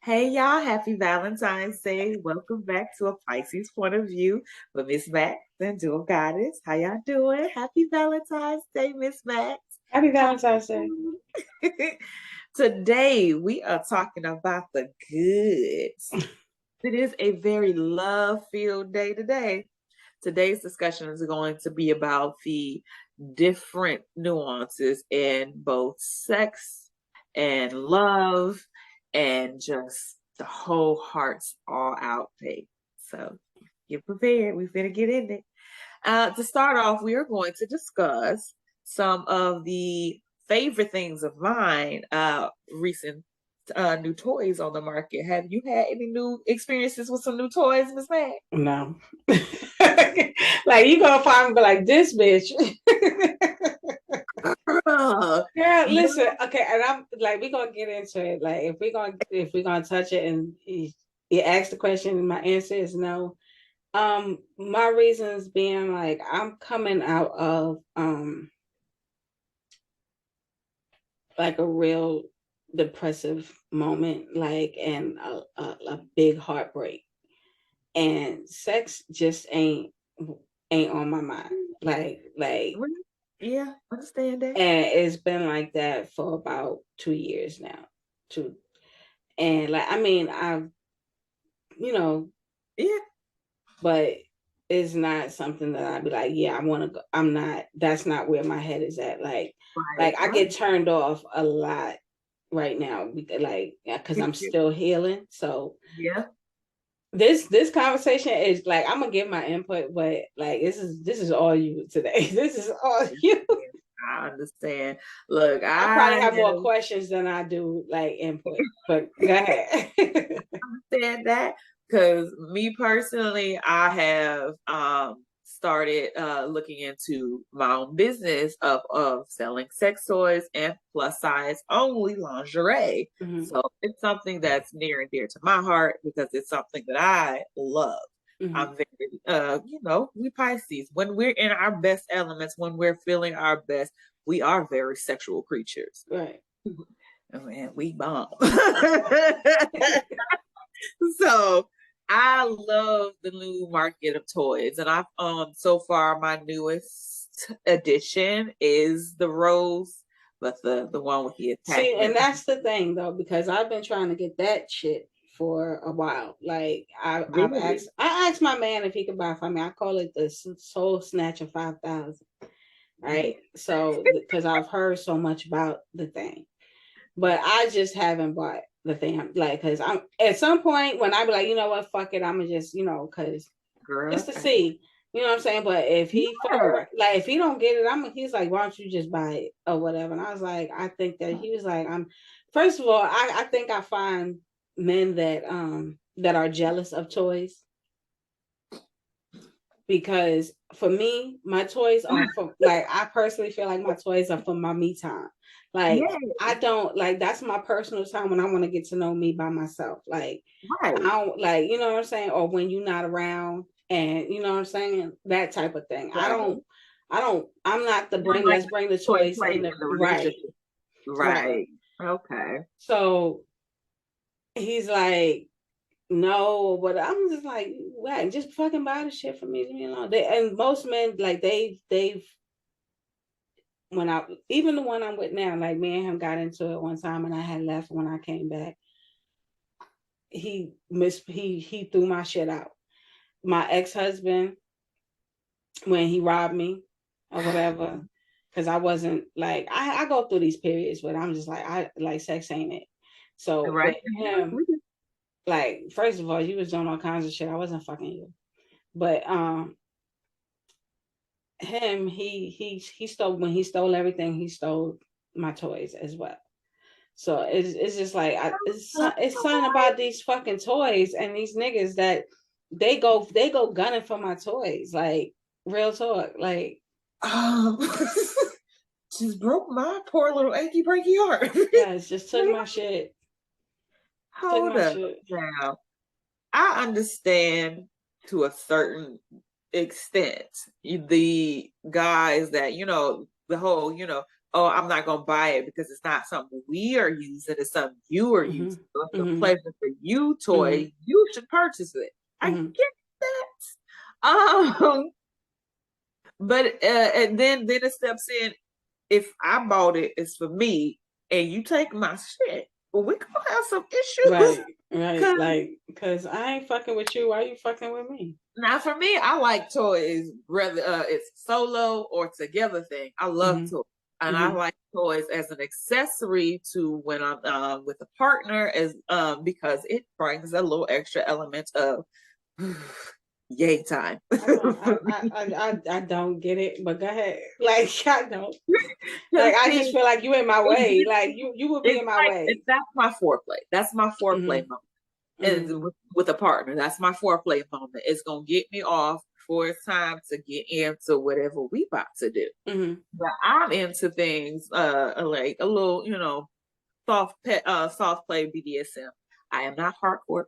Hey y'all, happy Valentine's Day. Welcome back to a Pisces point of view with Miss Max and Dual Goddess. How y'all doing? Happy Valentine's Day, Miss Max. Happy How Valentine's Day. you doing? Today we are talking about the goods. It is a very love-filled day today. Today's discussion is going to be about the different nuances in both sex and love and just the whole heart's all out thing. So get prepared. We're going to get in it. To start off, we are going to discuss some of the favorite things of mine, recent new toys on the market. Have you had any new experiences with some new toys, Miss Mag? No. Like you gonna find me like this bitch. Girl, Girl, you listen, okay, and I'm like we're gonna get into it. Like if we're gonna touch it and you ask the question and my answer is no. My reasons being like I'm coming out of like a real depressive moment, like and a big heartbreak. And sex just ain't on my mind. Like yeah, understand that. and it's been like that for about 2 years now. Two and like I mean I've you know, Yeah, but it's not something that I'd be like, yeah, I want to go. I'm not. That's not where my head is at. right. Like I get turned off a lot right now, like because I'm still healing. So Yeah, this conversation is like I'm gonna give my input, but like this is all you today. This is all you. I understand. Look, I probably I have more have questions than I do like input, but go ahead. understand that because me personally, I have started looking into my own business of selling sex toys and plus size only lingerie. Mhm, So it's something that's near and dear to my heart because it's something that I love. mhm. I'm very we Pisces, when we're in our best elements, when we're feeling our best, we are very sexual creatures. Right. Oh, man, we bomb. So I love the new market of toys, and I've so far my newest addition is the rose, but the one with the See, and attachment. that's the thing though, because I've been trying to get that shit for a while. Like Really? I asked my man if he could buy it for me. I call it the Soul Snatcher 5,000. Yeah. Right. So because I've heard so much about the thing, but I just haven't bought the thing. Like, because I'm at some point when I be like, you know what, fuck it, I'm gonna just, because just Girl. to see, you know what I'm saying. But if he Yeah. like if he don't get it, he's like, why don't you just buy it or whatever? And I was like, I think that he was like, I'm. First of all, I think I find men that are jealous of toys because for me, my toys are for like I personally feel like my toys are for my me time. Like Yeah. I don't like that's my personal time when I want to get to know me by myself. Like I Right. don't like, you know what I'm saying, or when you're not around and you know what I'm saying, that type of thing. Right. I'm not the You don't bring like let's bring the toy toys play in in the the right, relationship. right. Right. Okay. So he's like no, but I'm just like, what? Just fucking buy the shit for me, leave me alone. And most men, like they've when I even the one I'm with now, like me and him got into it one time and I had left when I came back. He threw my shit out. My ex-husband, when he robbed me or whatever, because I wasn't like I go through these periods but I'm just like I like sex ain't it. So Right. with him, like first of all, you was doing all kinds of shit. I wasn't fucking you. But him, he stole when he stole everything, he stole my toys as well. So it's just like it's something about these fucking toys and these niggas that they go gunning for my toys. Like real talk. Like Um, just broke my poor little achy breaky heart. guys just took my shit. Took Hold my up shit. now. I understand to a certain extent the guys that, the whole, oh, I'm not gonna buy it because it's not something we are using, it's something you are Mm-hmm. using. So it's a Mm-hmm. pleasure for you Mm-hmm. toy. You should purchase it. I Mm-hmm. get that. But and then it steps in. If I bought it, it's for me, and you take my shit. Well, we gonna have some issues. Right, right. Cause Like, cause I ain't fucking with you. Why you fucking with me? now for me, I like toys, whether it's solo or together thing. I love Mm-hmm. toys. And I Mm-hmm. like toys as an accessory to when I'm with a partner, as because it brings a little extra element of yay time. I don't, I don't get it, but go ahead. Like, I don't. Like, Because I just see, feel like you in my it way. gives Like, me, you would be in my way. that's my foreplay. That's my foreplay Mm-hmm. moment. Mm-hmm. And with a partner, that's my foreplay moment. It's gonna get me off before it's time to get into whatever we about to do. Mm-hmm. But I'm into things like a little, soft play BDSM. I am not hardcore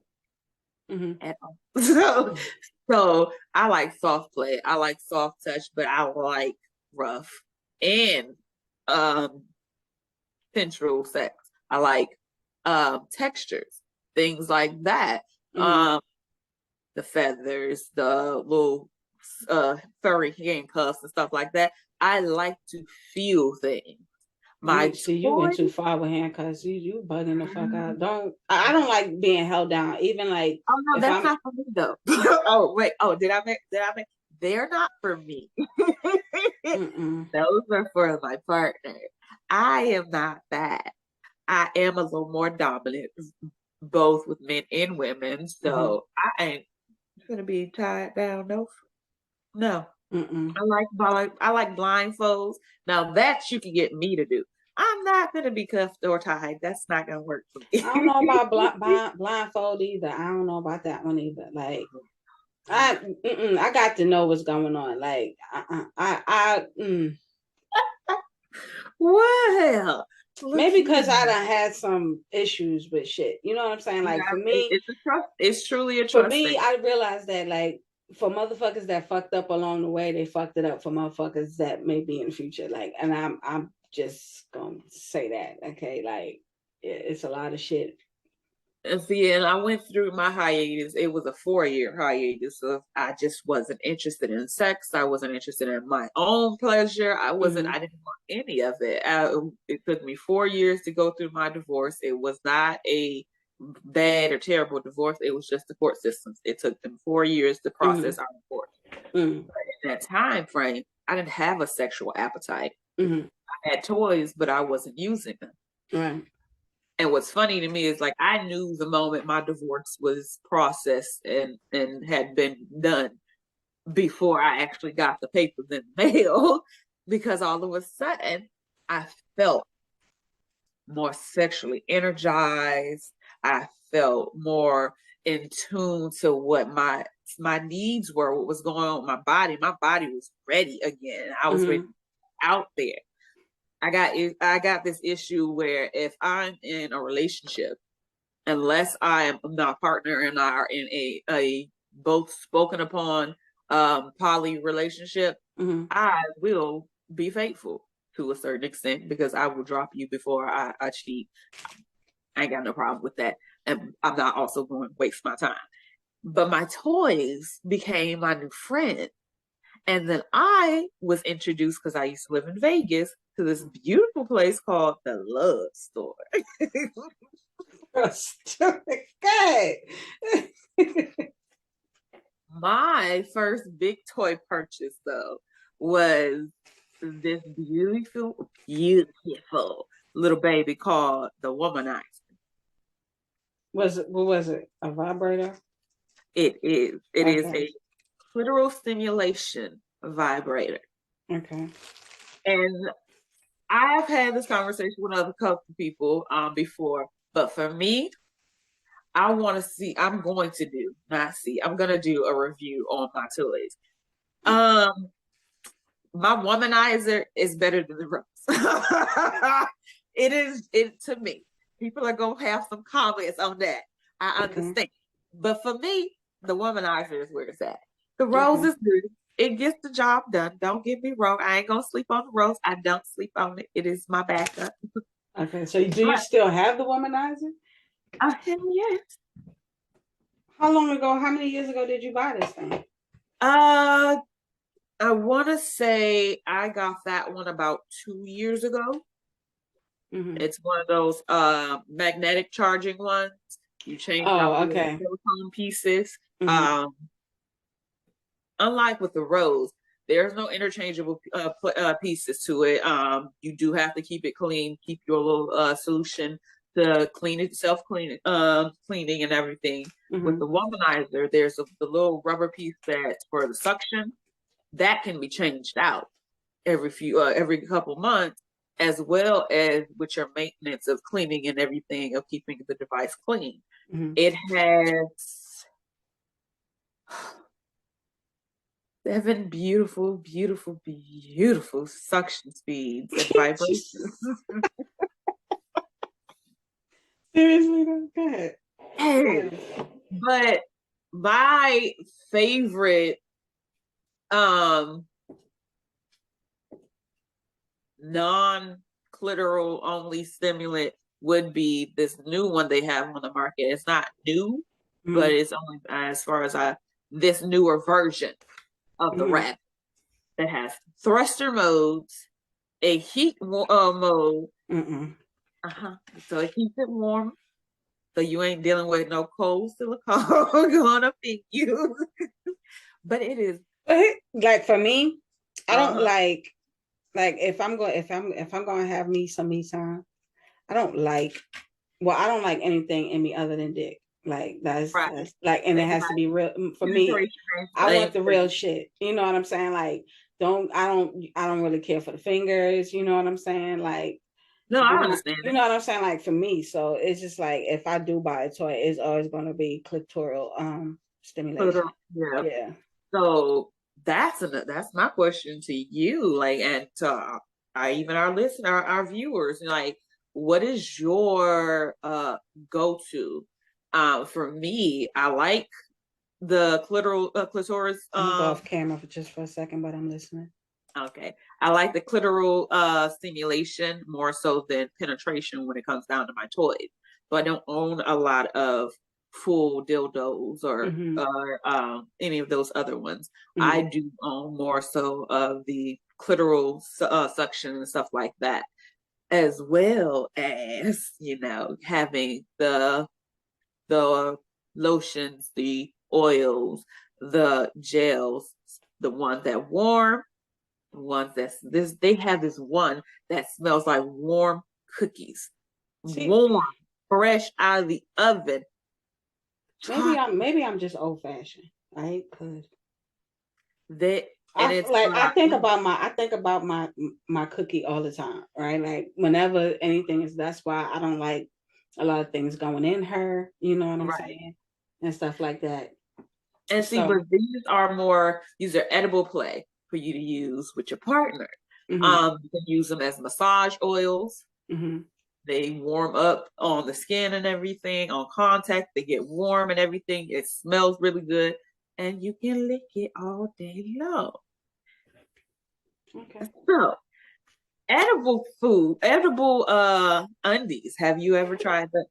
Mm-hmm. at all. So I like soft play. I like soft touch, but I like rough and um sensual sex. I like textures, things like that. Mm-hmm. Um the feathers, the little furry handcuffs and stuff like that. I like to feel things. My You see, you toy, went too far with handcuffs. You bugging the fuck out. I don't like being held down. Even like oh no, if that's I'm not for me though. Oh wait, oh did I make? They're not for me. mm-mm, Those are for my partner. I am not that. I am a little more dominant, both with men and women. mm-hmm, So I ain't gonna be tied down. No, no. mm-mm. I like blindfolds. Now that you can get me to do. I'm not gonna be cuffed or tied. That's not gonna work for I don't know me. about blindfold either. I don't know about that one either. Like I got to know what's going on. Like Well, look maybe here. because I done had some issues with shit. You know what I'm saying? Like Yeah, for me, it's a trust. It's truly a for trust me, thing. I realized that like for motherfuckers that fucked up along the way, they fucked it up for motherfuckers that may be in the future. Like, and I'm just gonna say that, okay? Like, it's a lot of shit. And see, and I went through my hiatus. It was a 4-year hiatus. So I just wasn't interested in sex. I wasn't interested in my own pleasure. Mm-hmm. I didn't want any of it. It took me 4 years to go through my divorce. It was not a bad or terrible divorce. It was just the court systems. It took them 4 years to Mm-hmm. process our divorce. Mm-hmm. But in that time frame, I didn't have a sexual appetite. Mm-hmm. I had toys, but I wasn't using them. Right. And what's funny to me is like I knew the moment my divorce was processed and had been done before I actually got the papers in the mail because all of a sudden I felt more sexually energized. I felt more in tune to what my needs were, what was going on with my body. My body was ready again. I was ready Mm-hmm. out there. I got this issue where if I'm in a relationship, unless I am my partner and I are in a both spoken upon poly relationship, Mm-hmm. I will be faithful to a certain extent because I will drop you before I cheat. I ain't got no problem with that. And I'm not also going to waste my time. But my toys became my new friend. And then I was introduced because I used to live in Vegas to this beautiful place called the Love Store. God. My first big toy purchase, though, was this beautiful little baby called the Womanizer. What was it? A vibrator? It is. It is Okay. a clitoral stimulation vibrator. Okay. And I've had this conversation with other couple people before, but for me, I want to see. I'm going to do not see. I'm going to do a review on my toys. Um, my womanizer is better than the rest. It is it to me. People are gonna have some comments on that. I Okay. understand. But for me, the womanizer is where it's at. The rose Okay. is good. it gets the job done. Don't get me wrong. I ain't gonna sleep on the rose. I don't sleep on it. It is my backup. Okay, so do you But still have the womanizer? yes. How long ago? How many years ago did you buy this thing? Uh, I want to say I got that one about 2 years ago. Mm-hmm. It's one of those magnetic charging ones. You change out Oh, the little okay. silicone pieces. Mm-hmm. Um, Unlike with the rose, there's no interchangeable pieces to it. You do have to keep it clean, keep your little solution to clean it, self clean, cleaning and everything. With Mm-hmm. the womanizer, there's the little rubber piece that's for the suction that can be changed out every couple months, as well as with your maintenance of cleaning and everything of keeping the device clean. Mm-hmm. It has 7 beautiful, beautiful, beautiful suction speeds and vibrations. Seriously, though? Go ahead. Hey, but my favorite um non-clitoral only stimulant would be this new one they have on the market. It's not new, but Mm-hmm. it's only as far as this newer version of the Mm-hmm. wrap that has thruster modes, a heat mode. Mm-mm. Uh-huh. So it keeps it warm. So you ain't dealing with no cold silicone going up in you. But it is Like for me, I don't uh-huh. like if I'm going to have me some me time. I don't like I don't like anything in me other than dick. Like Right. that's like, and it has to be real for me. Penetration I want ain't the for real you. shit. You know what I'm saying? Like, I don't really care for the fingers. You know what I'm saying? Like, No, I understand you know what I'm saying? Like for me, so it's just like if I do buy a toy, it's always going to be clitoral it. stimulation. Yeah. Yeah. So that's my question to you, like, and to I even our listener, our viewers, like, what is your go-to? For me, I like the clitoris. I'm gonna go off camera for just for a second, but I'm listening. Okay, I like the clitoral stimulation more so than penetration when it comes down to my toys. So I don't own a lot of full dildos Mm-hmm. or any of those other ones. I Mm-hmm. do own more so of the clitoral suction and stuff like that, as well as having the lotions, the oils, the gels, the ones that warm, the ones that's this. They have this one that smells like warm cookies, See, warm, fresh out of the oven, chocolate. maybe I'm just old fashioned, right? Cause That and it's I think about my cookie all the time, right? Like whenever anything is, that's why I don't like a lot of things going in her, you know what I'm right. saying? And stuff like that. And see, So but these are edible play for you to use with your partner. mm-hmm, You can use them as massage oils. mm-hmm. They warm up on the skin and everything, on contact. They get warm and everything. It smells really good. And you can lick it all day long. Okay. So, edible undies. Have you ever tried that?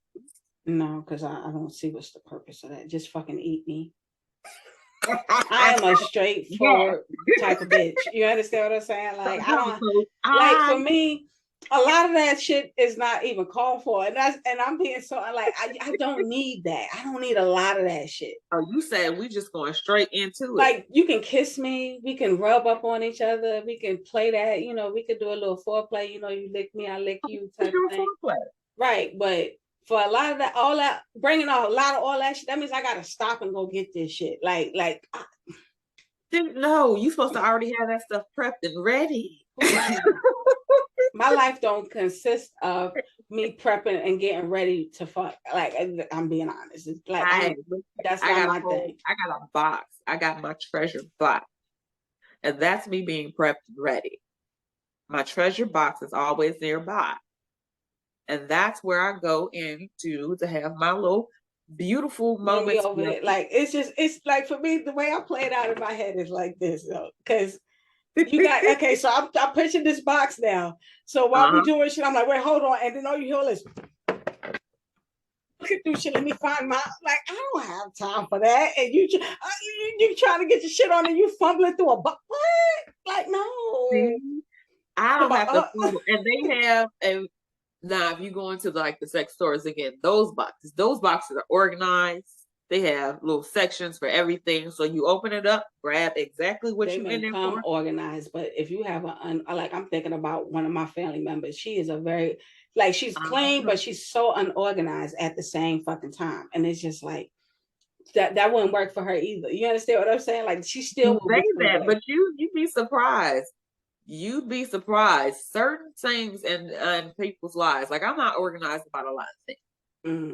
No, because I don't see what's the purpose of that. Just fucking eat me. I am a Yeah. straightforward type of bitch. You understand what I'm saying? So, Like I no, don't so like I for me, a lot of that shit is not even called for. And I'm being so like I don't need that. I don't need a lot of that shit. oh, you said we just going straight into it. Like you can kiss me, we can rub up on each other, we can play that, we could do a little foreplay, you lick me, I lick you What's type of your thing. foreplay? Right. But for a lot of that, all that bringing a lot of all that shit, that means I gotta stop and go get this shit. Like No, you supposed to already have that stuff prepped and ready. my life don't consist of me prepping and getting ready to fuck. Like I'm being honest. It's like I that's I not got my thing. I got a box. I got my treasure box. And that's me being prepped and ready. My treasure box is always nearby. And that's where I go into to have my little beautiful Bring me moments. over it. Like it's like for me, the way I play it out in my head is like this, though. Because you got okay, so I'm pitching this box now. So while we Uh-huh. doing shit, I'm like, wait, hold on, and then all you hear is looking through shit. Let me find my like. I don't have time for that. And you trying to get your shit on, and you fumbling through a box. What? Like no. See, I don't have to fumble. And they have a now if you go into like the sex stores again, those boxes are organized. They have little sections for everything. So you open it up, grab exactly what They you in may there come for. organized, but if you have like I'm thinking about one of my family members, she is a very like she's clean, Uh-huh. but she's so unorganized at the same fucking time, and it's just like that wouldn't work for her either. You understand what I'm saying? Like she still You will say give me that, away. but you'd be surprised. You'd be surprised. Certain things in people's lives, like I'm not organized about a lot of things. Mm-hmm.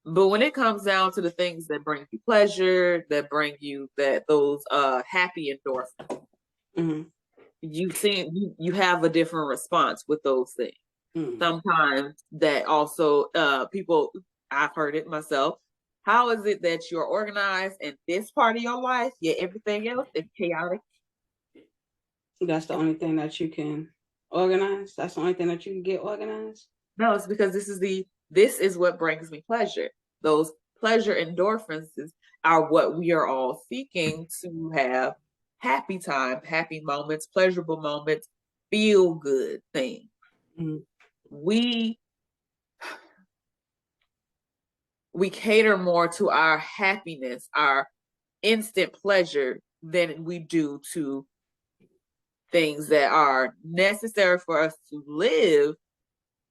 But when it comes down to the things that bring you pleasure, that bring you those happy endorphins, Mm-hmm. you have a different response with those things. Mm-hmm. Sometimes that also people I've heard it myself. How is it that you're organized in this part of your life, yet everything else is chaotic? That's the only thing that you can organize. That's the only thing that you can get organized. No, it's because this is what brings me pleasure. Those pleasure endorphins are what we are all seeking to have happy time, happy moments, pleasurable moments, feel good things. Mm-hmm. We we cater more to our happiness, our instant pleasure than we do to things that are necessary for us to live,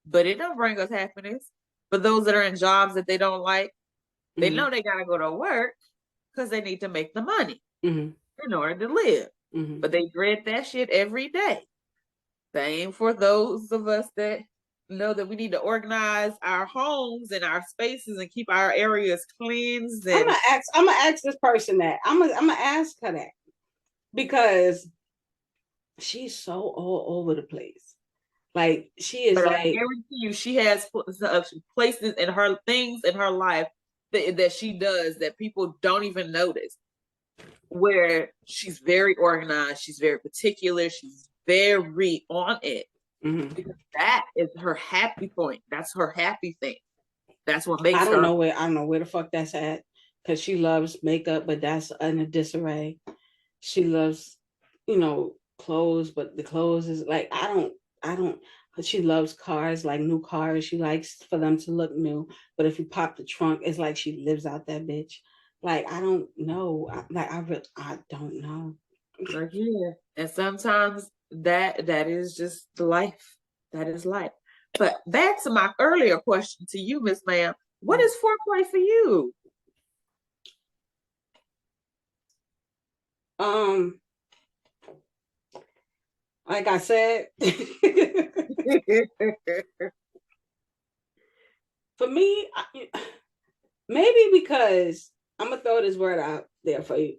but it don't bring us happiness. For those that are in jobs that they don't like, they Mm-hmm. know they gotta go to work because they need to make the money Mm-hmm. in order to live. Mm-hmm. But they dread that shit every day. Same for those of us that know that we need to organize our homes and our spaces and keep our areas cleansed and I'm gonna ask this person that. I'm gonna ask her that because she's so all over the place. Like she is but I like guarantee you she has places in her things in her life that she does that people don't even notice where she's very organized, she's very particular, she's very on it mm-hmm. because that is her happy point. That's her happy thing. That's what makes her. I don't know where the fuck that's at because she loves makeup, but that's in a disarray. She loves, clothes, but the clothes is like I don't. But she loves cars, like new cars. She likes for them to look new. But if you pop the trunk, it's like she lives out that bitch. Like I don't know. I don't know. Like, yeah. And sometimes that is just life. That is life. But back to my earlier question to you, Miss Ma'am. What is foreplay for you? Um, like I said, for me, maybe because I'm gonna throw this word out there for you.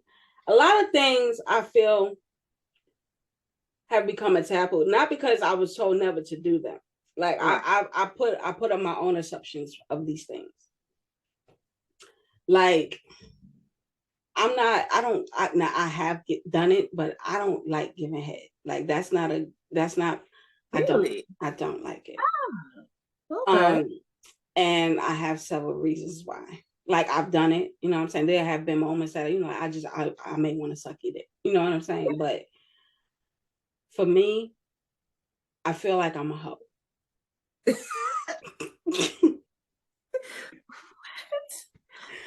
A lot of things I feel have become a taboo, not because I was told never to do them. Like Right. I put up my own assumptions of these things. Like now I have done it, but I don't like giving head. Like that's not Really? I don't like it. Ah, okay. Um, and I have several reasons why. Like I've done it, you know what I'm saying? There have been moments that, I may want to suck your dick. You know what I'm saying? But for me, I feel like I'm a hoe.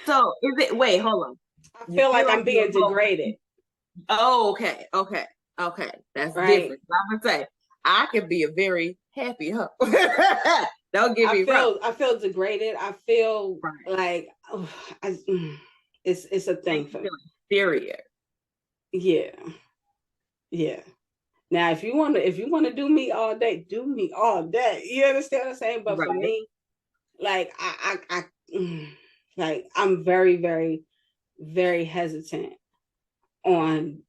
So is it wait, hold on. I You feel feel like like I'm you're being a hoe. degraded. Oh, okay, okay, okay. That's Right? different. I'm gonna say I can be a very happy hoe. Don't get me wrong. I feel degraded. I feel Right. like I, it's a Make thing you for me. feel inferior. Yeah. Yeah. Now if you want to do me all day, do me all day. You understand what I'm saying? But for Right. me, like like I'm very, very, very hesitant on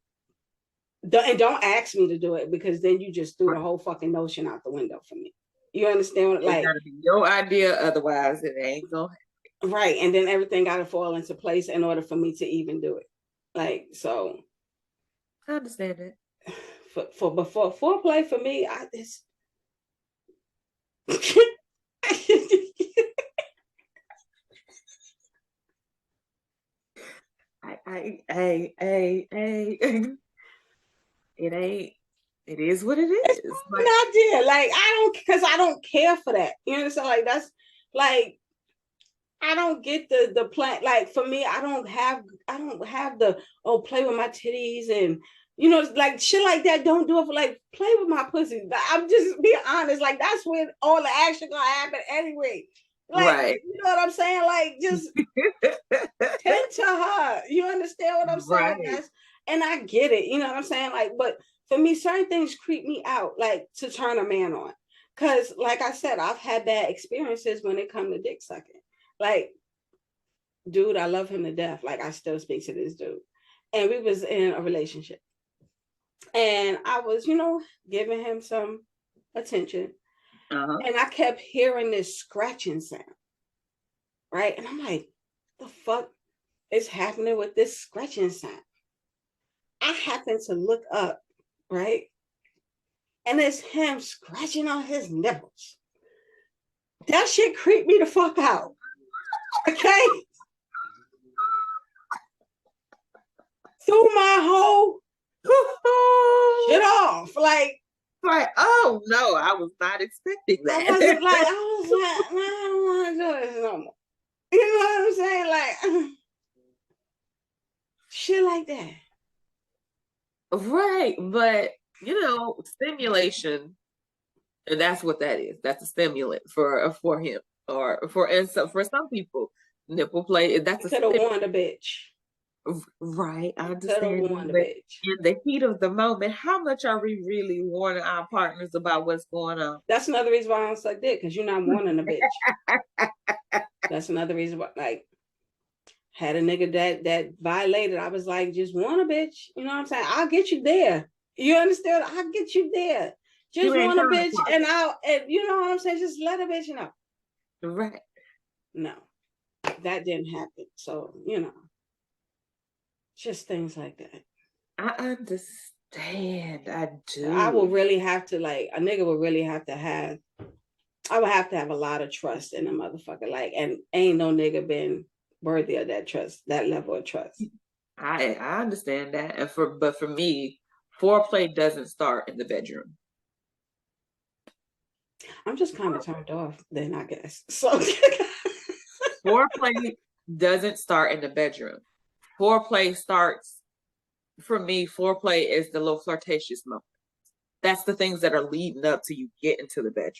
and don't ask me to do it because then you just threw Right. the whole fucking notion out the window for me. You understand what It like gotta be your idea, otherwise it ain't gonna happen. Right. And then everything got to fall into place in order for me to even do it. Like, so I understand it. for before foreplay for me, I it's It ain't. It is what it it's is. an Like, idea. Like because I don't care for that. You understand? Like that's like I don't get the plan. Like for me, I don't have the play with my titties and like shit like that. Don't do it for like play with my pussy. I'm just being honest. Like that's when all the action gonna happen anyway. Like right. you know what I'm saying? Like just tend to her. You understand what I'm saying? Right. And I get it. You know what I'm saying? Like, but for me, certain things creep me out, like to turn a man on. Cause like I said, I've had bad experiences when it come to dick sucking. Like, dude, I love him to death. Like I still speak to this dude. And we was in a relationship. And I was, giving him some attention. Uh-huh. And I kept hearing this scratching sound. Right. And I'm like, the fuck is happening with this scratching sound? I happened to look up, right? And it's him scratching on his nipples. That shit creeped me the fuck out. Okay? Threw my whole shit off. Like, oh no, I was not expecting I that. wasn't like, I was like, nah, I don't want to do this no more. You know what I'm saying? Like, shit like that. Right. But stimulation, and that's what that is. That's a stimulant for him. Or for some people, nipple play, that's I a could have stimulant. warned a bitch. Right, I Could have understand you, warned a but bitch. in the heat of the moment, how much are we really warning our partners about what's going on? That's another reason why I don't suck dick, because you're not warning a bitch. That's another reason why, like, had a nigga that violated. I was like, just want a bitch. You know what I'm saying? I'll get you there. You understand? I'll get you there. You Just ain't want a trying bitch, and you know what I'm saying? Just let a bitch know. right. No, that didn't happen. So, just things like that. I understand. I I will do. really have to, like, a nigga will really have to have, I would have to have a lot of trust in a motherfucker. Like, and ain't no nigga been worthy of that trust, that level of trust. I understand that. But for me, foreplay doesn't start in the bedroom. I'm just kind of turned off then, I guess. So Foreplay doesn't start in the bedroom. Foreplay starts for me, foreplay is the little flirtatious moment. That's the things that are leading up to you get into the bedroom.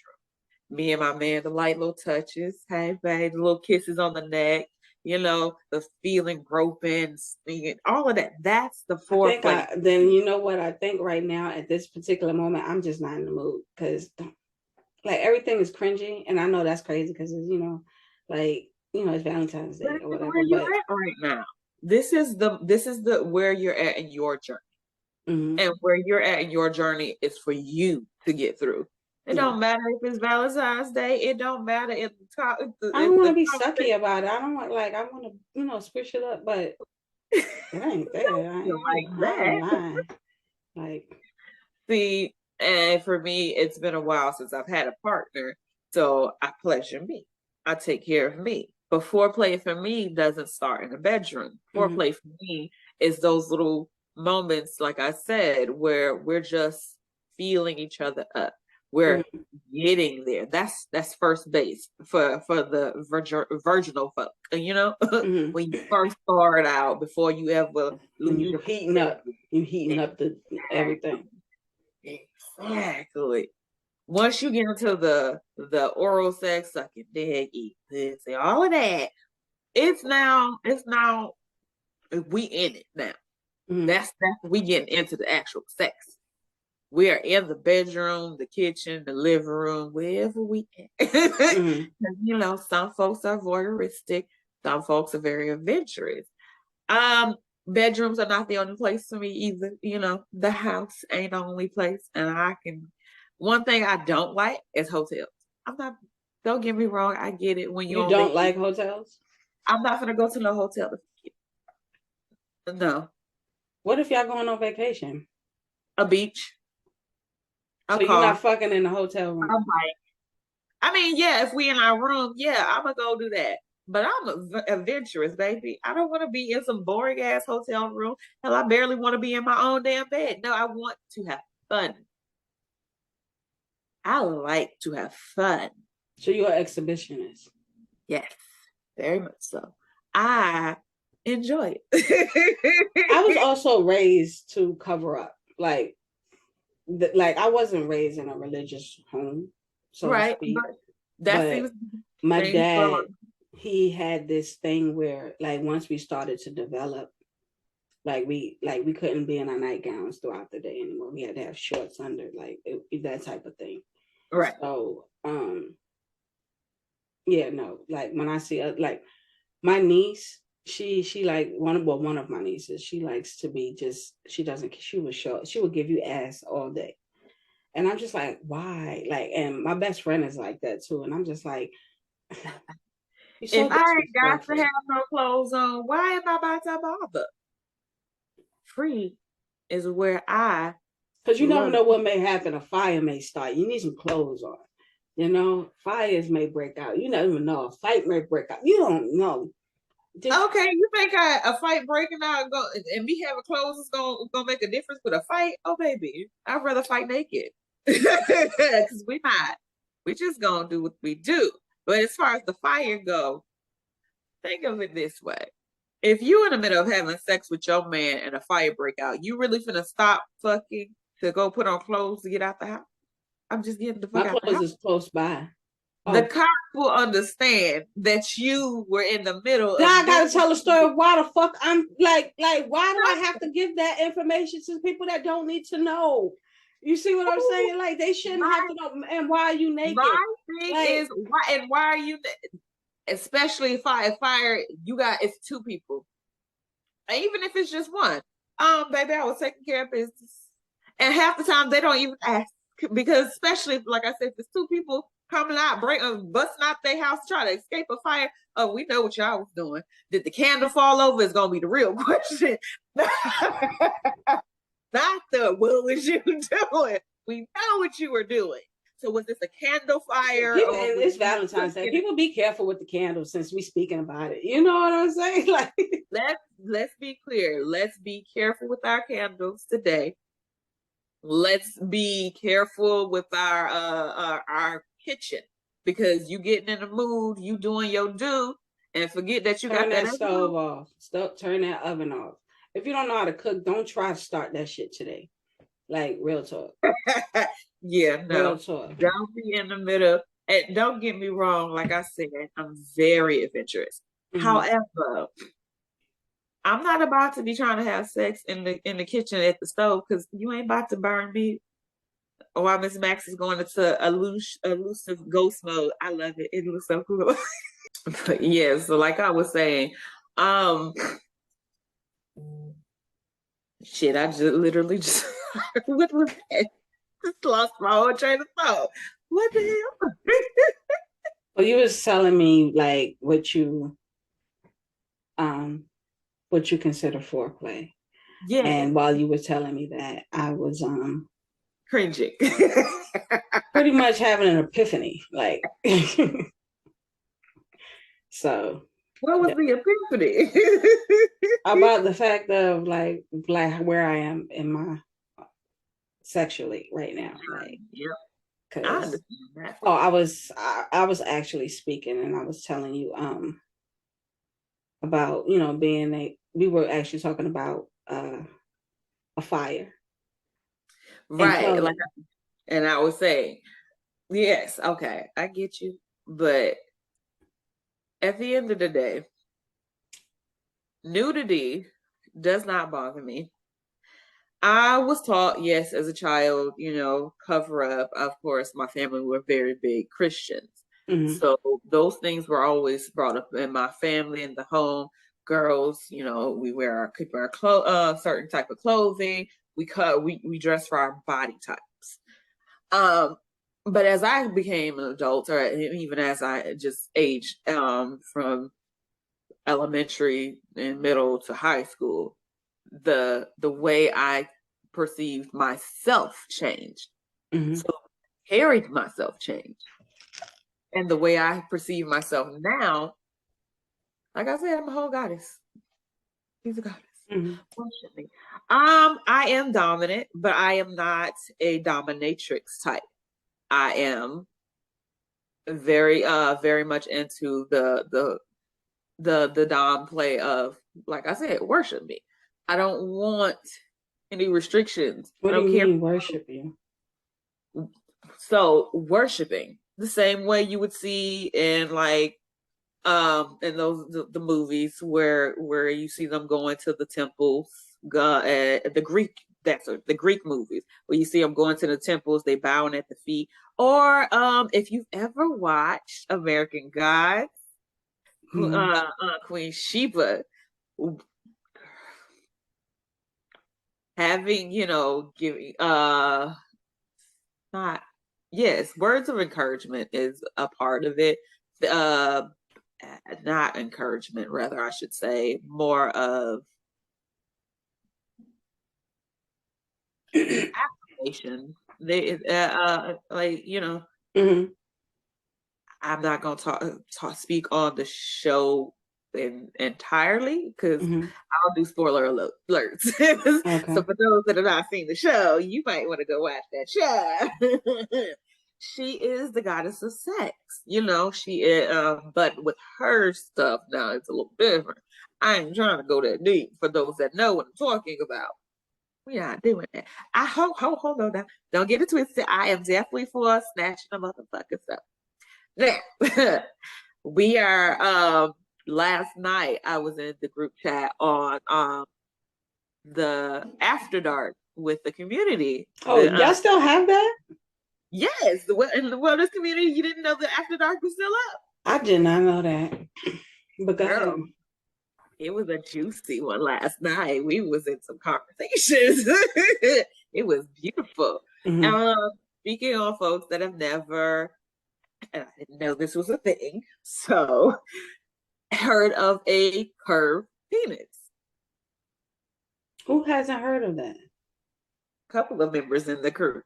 Me and my man, the light little touches, hey babe, the little kisses on the neck, the feeling groping, singing, all of that. That's the I think foreplay. then you know what I think right now at this particular moment, I'm just not in the mood because like everything is cringy. And I know that's crazy because like, it's Valentine's But Day this or is whatever. where But you're at right now. This is the where you're at in your journey. mm-hmm. And where you're at in your journey is for you to get through. It Yeah. don't matter if it's Valentine's Day. It don't matter if I don't want to the be sucky about it. I don't want like I want to, squish it up, but conversation it ain't there. like I ain't that. lying. Like See, and for me, it's been a while since I've had a partner, so I pleasure me. I take care of me. But foreplay for me doesn't start in the bedroom. mm-hmm. Foreplay for me is those little moments, like I said, where we're just feeling each other up. We're Mm-hmm. getting there. That's first base for the virginal folk. Mm-hmm. When you first start out before you ever And lose your you heating up the everything. exactly. Once you get into the oral sex, sucking dick, eat pussy, all of that, it's now we in it now. Mm-hmm. That's we getting into the actual sex. We are in the bedroom, the kitchen, the living room, wherever we at. Mm-hmm. Some folks are voyeuristic, some folks are very adventurous. Um, Bedrooms are not the only place for me either. The house ain't the only place. And one thing I don't like is hotels. I'm not, don't get me wrong, I get it when you're You on don't vacation. like hotels? I'm not gonna go to no hotel. No, What if y'all going on vacation? a beach, a So you're not car. fucking in the hotel A room. bike. I mean, yeah, if we in our room, yeah, I'm gonna go do that. But I'm adventurous, baby. I don't want to be in some boring ass hotel room. Hell, I barely want to be in my own damn bed. No, I want to have fun. I like to have fun. So you're an exhibitionist. Yes, very much so. I enjoy I was it. also raised to cover up. Like I wasn't raised in a religious home, so to Right, speak. but that But seems my same for dad, he had this thing where, like, once we started to develop, like we couldn't be in our nightgowns throughout the day anymore. We had to have shorts under, that type of thing. right. So, yeah, no, like when I see like my niece, she like one of my nieces, she likes to be just she doesn't she would give you ass all day. And I'm just like, why? Like, and my best friend is like that too. And I'm just like, you're If so I ain't got to disrespectful. have no clothes on, why am I about to bother? Free is where I Because you never love know it. what may happen. A fire may start. You need some clothes on. You know, fires may break out. You never know. A fight may break out. You don't know. Just Okay, you think a fight breaking out and me having clothes is gonna make a difference with a fight? Oh baby, I'd rather fight naked. Because we not. We just gonna do what we do. But as far as the fire go, think of it this way. If you in the middle of having sex with your man and a fire break out, you really finna stop fucking to go put on clothes to get out the house? I'm just getting the my fuck out the clothes house. is close by. The Oh, cops will understand that you were in the middle now of I doing gotta tell a story of why the fuck I'm like why do I have to give that information to people that don't need to know? You see what I'm saying? Like they shouldn't have my to know. And why are you naked? my thing Like is why are you, especially if fire you got it's two people, even if it's just one. Baby, I was taking care of business, and half the time they don't even ask because especially if, like I said, if it's two people coming out, busting out their house, trying to escape a fire. Oh, we know what y'all was doing. Did the candle fall over? Is gonna be the real question. Not the what was you doing? We know what you were doing. So was this a candle fire people, or and was it's you Valentine's Day. cooking? People be careful with the candles since we speaking about it. You know what I'm saying? Like Let's be clear. Let's be careful with our candles today. Let's be careful with our kitchen because you getting in the mood, you doing your do, and forget that you turn got that that other stove room. off. Stop turn that oven off. If you don't know how to cook, don't try to start that shit today. Like real talk. Yeah, Real no, talk. don't be in the middle. And don't get me wrong, like I said, I'm very adventurous. Mm-hmm. However, I'm not about to be trying to have sex in the kitchen at the stove because you ain't about to burn me while Miss Max is going into elusive ghost mode. I love it. It looks so cool. But yeah, so like I was saying, um, shit, I just literally just what was that? Just lost my whole train of thought. What the hell? Well, you was telling me like um what you consider foreplay. Yes, And while you were telling me that, I was cringing. pretty much having an epiphany. Like so What was yeah. the epiphany? About the fact of like where I am in my sexually right now. Like Yep, I because understand that. I was actually speaking and I was telling you about being we were actually talking about a fire and Right, like, clothing. and I was saying, yes, okay, I get you, but at the end of the day, nudity does not bother me. I was taught, yes, as a child, cover up. Of course, my family were very big Christians. Mm-hmm. So those things were always brought up in my family, in the home. Girls, we could wear certain type of clothing. We dress for our body types. But as I became an adult, or even as I just aged from elementary and middle to high school, the way I perceived myself changed. Mm-hmm. So carried myself changed. And the way I perceive myself now, like I said, I'm a whole goddess. He's a goddess. Mm-hmm. Worship me. I am dominant, but I am not a dominatrix type. I am very much into the dom play of, like I said, worship me. I don't want any restrictions. What I do don't you care. mean worship you? So worshiping the same way you would see in like in those the movies where you see them going to the temples, the Greek, the Greek movies where you see them going to the temples, they bowing at the feet. Or if you've ever watched American Gods, Mm-hmm. Queen Sheba having, giving not yes, words of encouragement is a part of it. Uh Not encouragement, rather I should say, more of affirmation. They like, Mm-hmm. I'm not gonna speak on the show entirely because Mm-hmm. I'll do spoiler alerts. So Okay. for those that have not seen the show, you might want to go watch that show. She is the goddess of sex, she is, but with her stuff now it's a little different. I ain't trying to go that deep for those that know what I'm talking about. We not doing that. I hold on now. Don't get it twisted. I am definitely for snatching the motherfucker stuff. Now, we are last night I was in the group chat on the After Dark with the community. Oh, The y'all still have that? Yes, in the wellness community, you didn't know the After Dark was still up. I did not know that. But go ahead. Girl, it was a juicy one last night. We was in some conversations. It was beautiful. Mm-hmm. Um, Speaking of folks that have never, and I didn't know this was a thing, so heard of a curved penis. Who hasn't heard of that? Couple of members in the crew.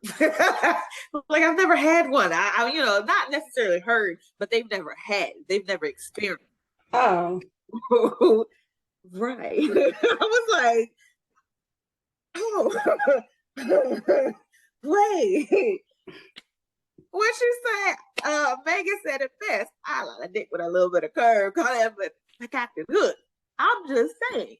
Like I've never had one. Not necessarily heard, but they've never experienced. Oh. Right. I was like, oh, wait. What you said? Megan said it best. I like a dick with a little bit of curve. Call that, but I got the hook. I'm just saying.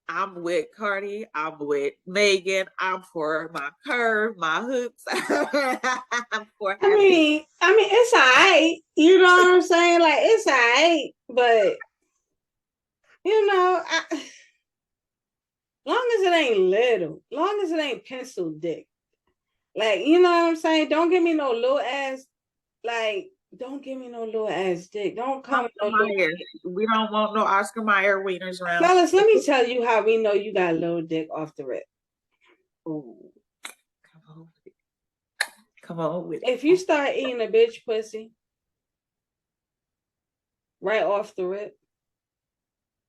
I'm with Cardi. I'm with Megan. I'm for my curve, my hooks. I'm for having. It's all right. You know what I'm saying? Like it's all right, but long as it ain't little, long as it ain't pencil dick. Like, you know what I'm saying? Don't give me no little ass, like, don't give me no little ass dick. Don't come with no Oscar little Mayer. We don't want no Oscar Mayer wieners around. fellas. Let me tell you how we know you got a little dick off the rip. Ooh, come on with it. Come on with it. If you start eating a bitch pussy right off the rip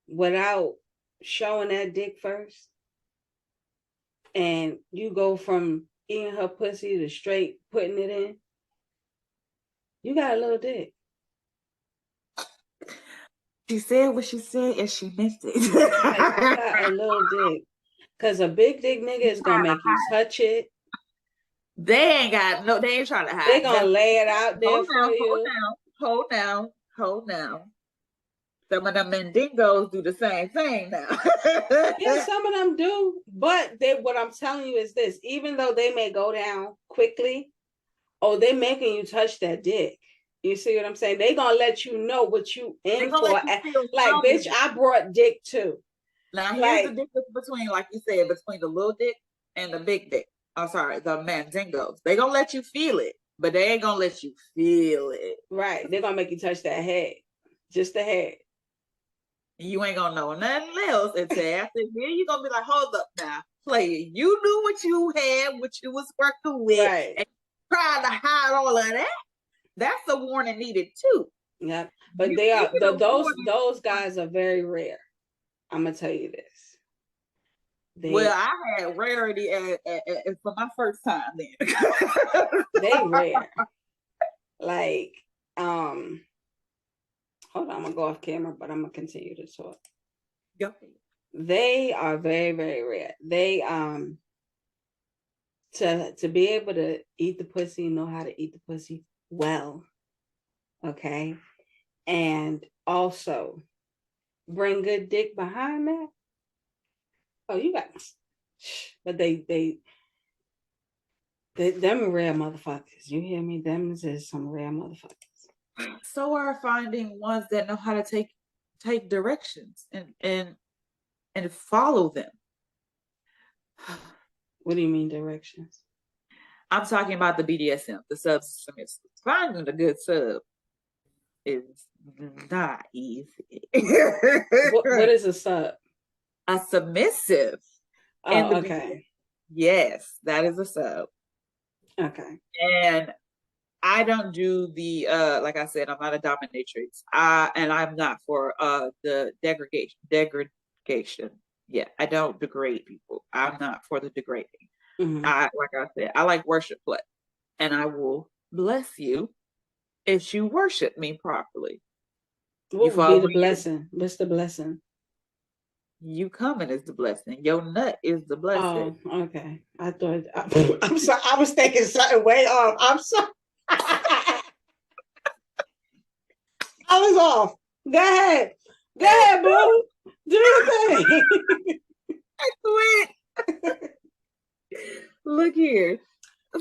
without showing that dick first, and you go from eating her pussy to straight putting it in, you got a little dick. She said what she said and she meant Like, you got a it. little dick. Because a big dick nigga is going to make you touch it. They ain't got no, they ain't trying to They're hide going to nothing. lay it out there for you. Hold down. Some of them Mandingos do the same thing now. Yeah, some of them do. But what I'm telling you is this, even though they may go down quickly, they're making you touch that dick. You see what I'm saying? They're going to let you know what you in for. Like, bitch, I brought dick too. Now, here's the difference between, like you said, between the little dick and the big dick. I'm sorry, the Mandingos. They're going to let you feel it, but they ain't going to let you feel it. Right. They're going to make you touch that head. Just the head. You ain't gonna know nothing else until after here. You're gonna be like, hold up now, player. You knew what you had, what you was working with, right, and trying to hide all of that. That's a warning needed too. Yep. But You they you are can afford it. those guys are very rare. I'm gonna tell you this. Well, They I had rarity for my first time then. they rare. Like, um, hold on, I'm gonna go off camera, but I'm gonna continue to talk. Go. They are very, very rare. They to be able to eat the pussy, know how to eat the pussy well, okay, and also bring good dick behind that. Oh, you got, but they them rare motherfuckers. You hear me? Them is some rare motherfuckers. So are finding ones that know how to take directions and follow them. What do you mean directions? I'm talking about the BDSM, the submissive. Finding a good sub is not easy. What is a sub? A submissive in the Oh, BDSM. okay. Yes, that is a sub. Okay. And I don't do the like I said, I'm not a dominatrix. And I'm not for the degradation. Yeah, I don't degrade people. I'm not for the degrading. Mm-hmm. I like I said, I like worship play. And I will bless you if you worship me properly. You What would be fall the on your blessing? What's the blessing? you coming is the blessing. Your nut is the blessing. Oh, okay. I thought I'm sorry. I was thinking something way off. I'm sorry. I was off. Go ahead. Go ahead, boo. Do your thing. I quit. Look here.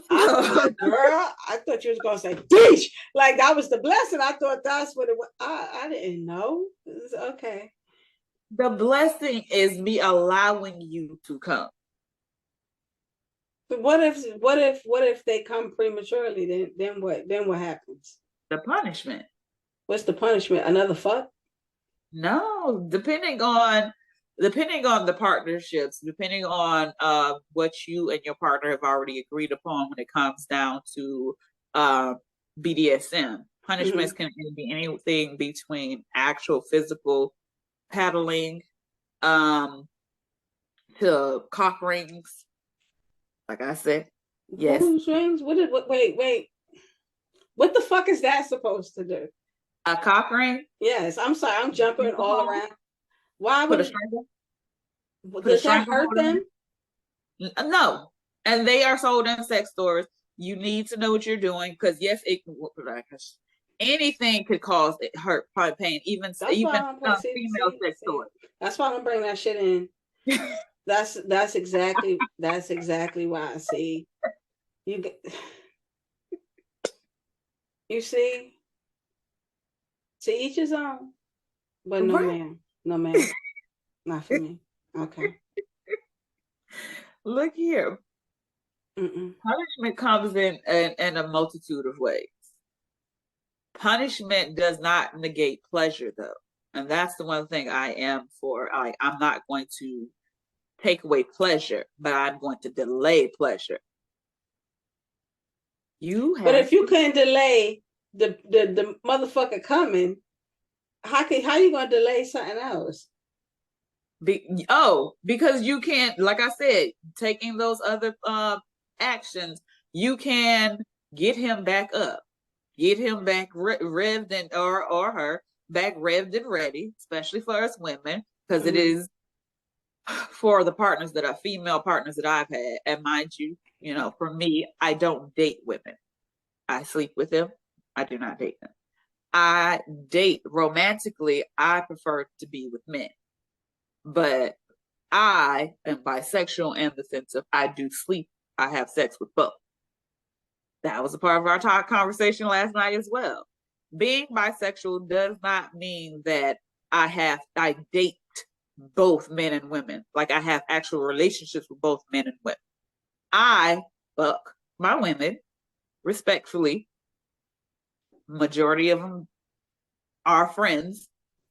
I thought, girl, I thought you was gonna say "Deesh," like that was the blessing. I thought that's what it was. I didn't know. Okay. The blessing is me allowing you to come. But what if they come prematurely? Then what? Then what happens? The punishment. What's the punishment? Another fuck? No, depending on the partnerships, depending on what you and your partner have already agreed upon when it comes down to uh, BDSM. Punishments Mm-hmm. can be anything between actual physical paddling um, to cock rings. Like I said, yes, Whose rings? Wait. What the fuck is that supposed to do? a cock ring. Yes, I'm sorry. I'm jumping all around. Why Put would a it? strangle, put a Does that hurt stranglehold on them? it. No, and they are sold in sex stores. You need to know what you're doing because yes, anything could cause it hurt, probably pain, That's why even I'm playing. female sex See. That's why I'm bringing that shit in. toys. That's exactly why I see you. You see, to each his own. But no, Right. ma'am, no, ma'am, not for me. Okay. Look here. Mm-mm. Punishment comes in a multitude of ways. Punishment does not negate pleasure, though. And that's the one thing I am for. Like, I'm not going to take away pleasure, but I'm going to delay pleasure. You But have if you couldn't delay the motherfucker coming, how you gonna delay something else? because you can't, like I said, taking those other actions, you can get him back up, get him back revved and or her back revved and ready, especially for us women, because it Mm-hmm. is for the partners that are female partners that I've had. And mind you, for me, I don't date women. I sleep with them. I do not date them. I date romantically. I prefer to be with men, but I am bisexual in the sense of I do sleep. I have sex with both. That was a part of our talk conversation last night as well. Being bisexual does not mean that I date both men and women. Like I have actual relationships with both men and women. I fuck my women respectfully. Majority of them are friends.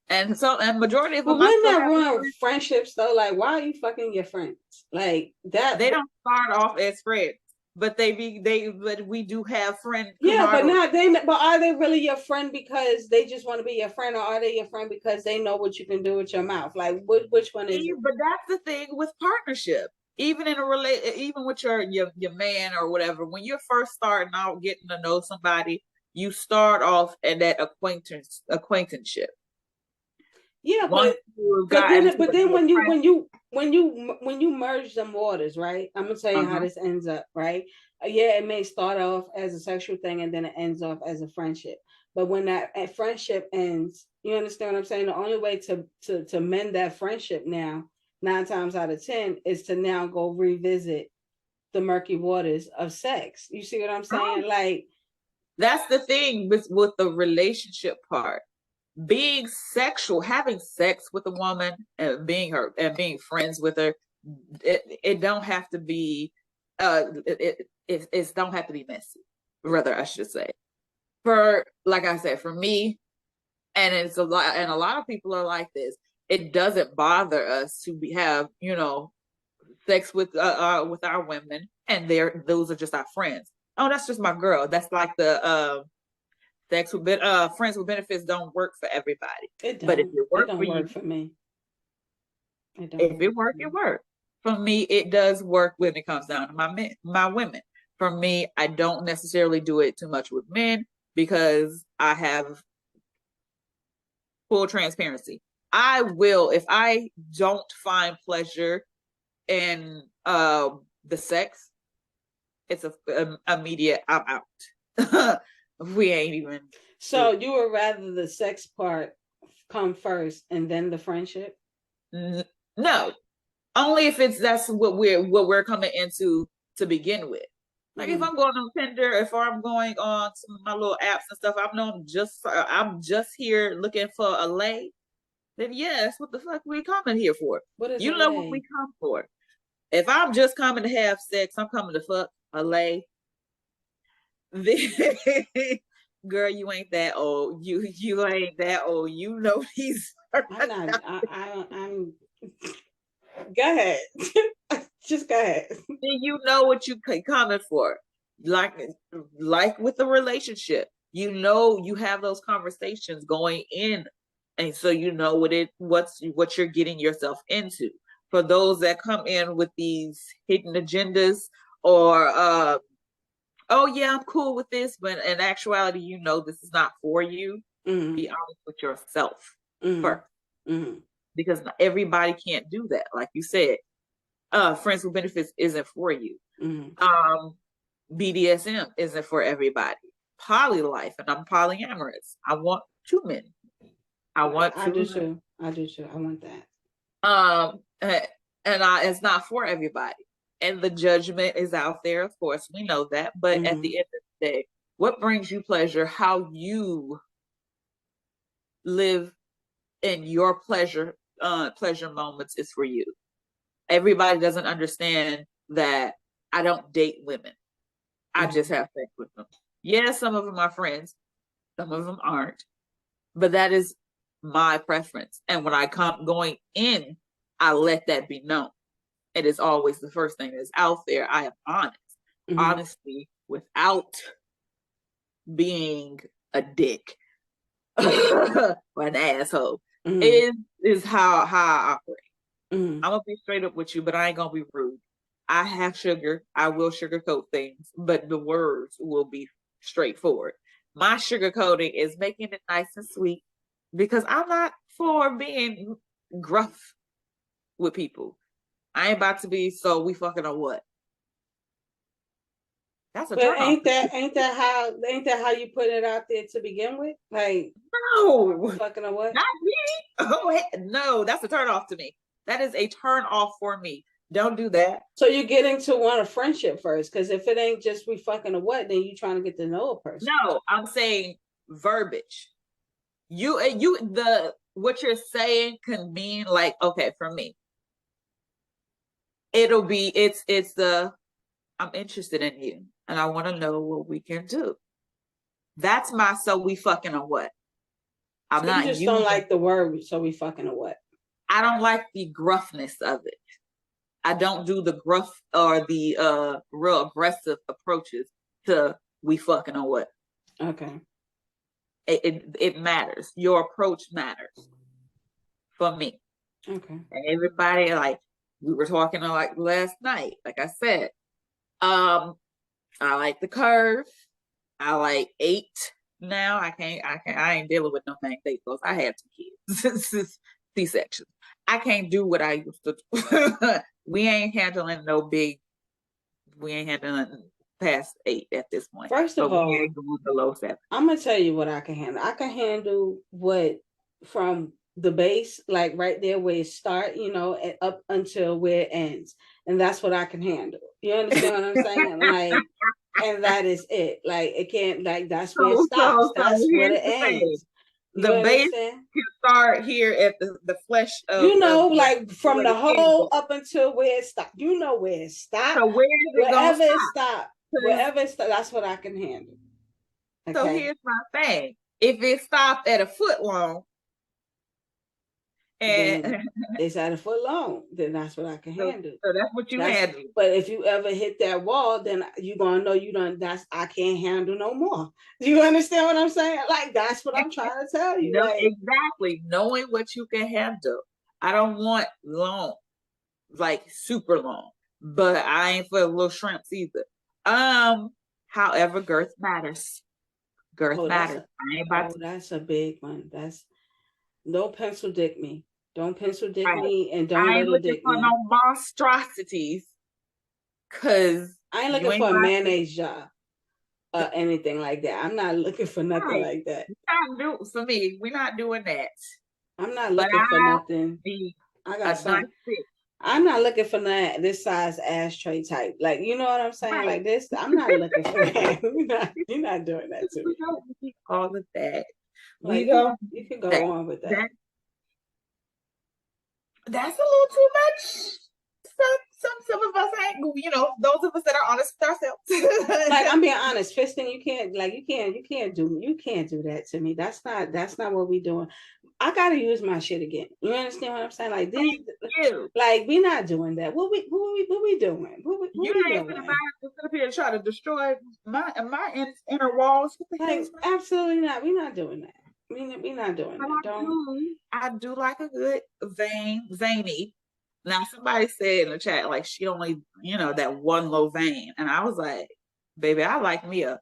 And majority of But them I wouldn't still that have ruin memories. friendships though? Like, why are you fucking your friends? Like that. They don't start off as friends. but but we do have friend Yeah, but camaraderie. not they. But are they really your friend because they just want to be your friend, or are they your friend because they know what you can do with your mouth? Like, which one is it? But that's the thing with partnership. Even in a even with your man or whatever, when you're first starting out getting to know somebody, you start off at that acquaintanceship. Yeah, Once you've gotten to but the then more when you merge them waters, right? I'm gonna tell you how uh-huh. this ends up, right? Yeah, it may start off as a sexual thing and then it ends off as a friendship. But when that friendship ends, you understand what I'm saying? The only way to mend that friendship now, 9 times out of 10, is to now go revisit the murky waters of sex. You see what I'm Oh, saying? Like, that's the thing with the relationship part. Being sexual, having sex with a woman and being friends with her, it don't have to be it don't have to be messy. Rather, I should say. For like I said, for me, and it's a lot of people are like this. It doesn't bother us to have sex with our women, and those are just our friends. Oh, that's just my girl. That's like the sex with friends with benefits don't work for everybody. it But if don't. it It works for don't work you, for me. It don't if it work work, for it me. works. For me, it does work when it comes down to my women. For me, I don't necessarily do it too much with men because I have full transparency. I will if I don't find pleasure in the sex, it's a immediate I'm out. We ain't even. So you would rather the sex part come first and then the friendship? No, only if that's what we're coming into to begin with. Like if Mm-hmm. I'm going on Tinder, if I'm going on some of my little apps and stuff, I know I'm just here looking for a lay. Then yes, what the fuck we coming here for? What is a You know what we lay? come for. If I'm just coming to have sex, I'm coming to fuck a lay. Girl, you ain't that old. You ain't that old. You know these. I'm not. I'm. Go ahead. Just go ahead. Then you know what you coming for. Like like with the relationship, you know you have those conversations going in, and so you know what you're getting yourself into. For those that come in with these hidden agendas or oh yeah, I'm cool with this, but in actuality, you know this is not for you. Mm-hmm. Be honest with yourself Mm-hmm. first, Mm-hmm. because everybody can't do that. Like you said, friends with benefits isn't for you. Mm-hmm. Um, BDSM isn't for everybody. Poly life, and I'm polyamorous. I want two men. I want I do two. too. I do too. I want that. It's not for everybody. And the judgment is out there, of course, we know that. But at Mm-hmm. the end of the day, what brings you pleasure, how you live in your pleasure moments is for you. Everybody doesn't understand that I don't date women. I just Mm-hmm. have sex with them. Yeah, some of them are friends, some of them aren't, but that is my preference. And when I come going in, I let that be known. It is always the first thing that's out there. I am honest. Mm-hmm. Honesty without being a dick or an asshole Mm-hmm. is how I operate. Mm-hmm. I'm gonna be straight up with you, but I ain't gonna be rude. I have sugar. I will sugarcoat things, but the words will be straightforward. My sugarcoating is making it nice and sweet because I'm not for being gruff with people. I ain't about to be so we fucking or what. That's a But turn off. ain't that how you put it out there to begin with? Like, No, fucking or what? not me. Oh no, that's a turn off to me. That is a turn off for me. Don't do that. So you're getting to want a friendship first, because if it ain't just we fucking or what, then you trying to get to know a person. No, I'm saying verbiage. You the what you're saying can mean like okay for me. It'll be it's the I'm interested in you and I want to know what we can do. That's my so we fucking or what. I'm So you not just don't using like the word so we fucking or what? I don't like the gruffness of it. I don't do the gruff or the real aggressive approaches to we fucking or what. Okay. It matters. Your approach matters for me. Okay. And everybody, like we were talking like last night, like I said, um, I like the curve. I like 8 now. I ain't dealing with no thing eight goes. I had 2 kids. C-sections. I can't do what I used to do. We ain't handling no big, we ain't handling past 8 at this point. First But of we all, ain't going below 7. I'm gonna tell you what I can handle. I can handle what from the base, like right there where it start, and up until where it ends, and that's what I can handle. You understand what I'm saying? Like, and that is it. Like, it can't, like, that's where it stops. That's where Here's it the thing. ends. You The base understand? can start here at the flesh of Like from where the the skin hole goes. up until where it stopped. You know where it stopped. So where is it gonna Wherever it stop? stopped, that's what I can handle. So Okay. here's my thing. If it stopped at a foot long, and Then it's at a foot long, then that's what I can so, handle. so that's what you handle. But if you ever hit that wall, then you're gonna know you done. I can't handle no more. Do you understand what I'm saying? Like, that's what I'm trying to tell you. No, Like, exactly. Knowing what you can handle. I don't want long, like super long, but I ain't for little shrimps either. However, girth matters. Girth oh, matters. I ain't about to. that's a big one. That's don't pencil dick me. Don't pencil dick Right. me, and don't I ain't little looking dick for me. no monstrosities, cause I ain't you looking ain't for a about to. mayonnaise jar or anything like that. I'm not looking for nothing Right. like that. Not do for me. We're not doing that. I'm not But looking for I nothing. need I a got nice some. fit. I'm not looking for that this size ashtray type. Like, you know what I'm saying? Right. Like this, I'm not looking for that. You're not doing that to We me. don't need all of that. We Like, you don't you need can go that. on with That that. that's a little too much. Some of us ain't, those of us that are honest with Like, ourselves. I'm being honest, fisting, you can't do that to me. That's not what we doing. I gotta use my shit again. You understand what I'm saying? Like these, Thank you. like we not doing that. What we doing? What You we ain't gonna buy doing? it up here and try to destroy my inner walls. What the Like, hell's wrong? absolutely not. We not doing that. We not doing But that. Don't. I do like a good zany. Now somebody said in the chat like she only, that one low vein, and I was like, baby, I like me a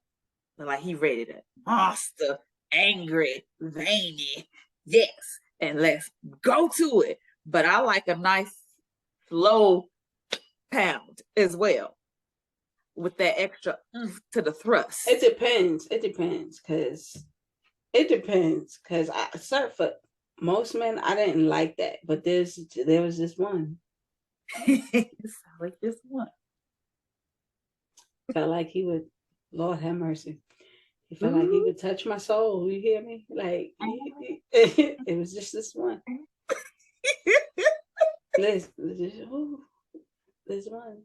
like he rated it monster, angry, veiny, yes, and let's go to it. But I like a nice slow pound as well with that extra to the It thrust. depends. It depends because I sir for most men I didn't like that, but there was this one So like this one. felt like he would. Lord have mercy. He felt like he Ooh. would touch my soul. You hear me? Like it was just this one. Listen, this one.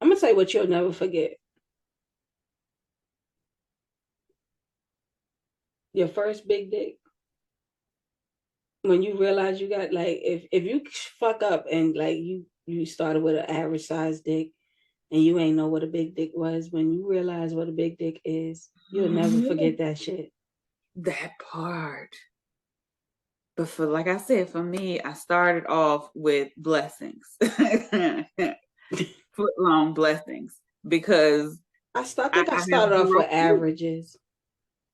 I'm gonna say what you'll never forget. Your first big dick. When you realize you got like if you fuck up and like you started with an average size dick and you ain't know what a big dick was, when you realize what a big dick is, you'll never forget that shit. That part. But for like I said, for me, I started off with blessings, foot long blessings, because Think I I have started off zero with clue. averages.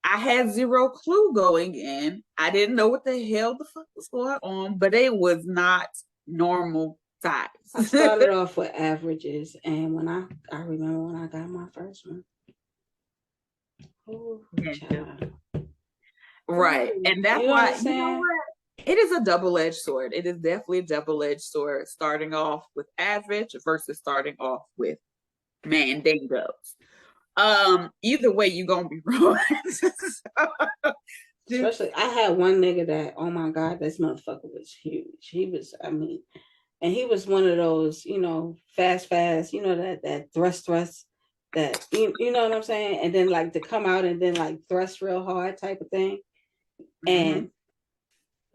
I had zero clue going in. I didn't know what the hell the fuck was going on, but it was not normal I size. started off with averages, and when I remember when I got my first one. Oh, child. Right. And that's You why, you know understand? what? It is a double-edged sword. It is definitely a double-edged sword, starting off with average versus starting off with mandatos. Either way, you're gonna be ruined. Especially, I had one nigga that, oh my God, this motherfucker was huge. And he was one of those, fast, that thrust, that, you know what I'm saying? And then like to come out and then like thrust real hard type of thing. Mm-hmm. And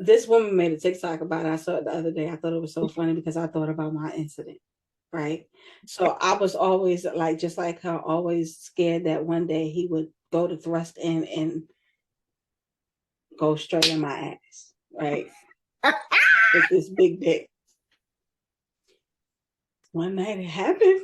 this woman made a TikTok about it. I saw it the other day. I thought it was so funny because I thought about my incident. Right. So I was always like, just like her, always scared that one day he would go to thrust in and go straight in my ass. Right. With this big dick. One night it happened.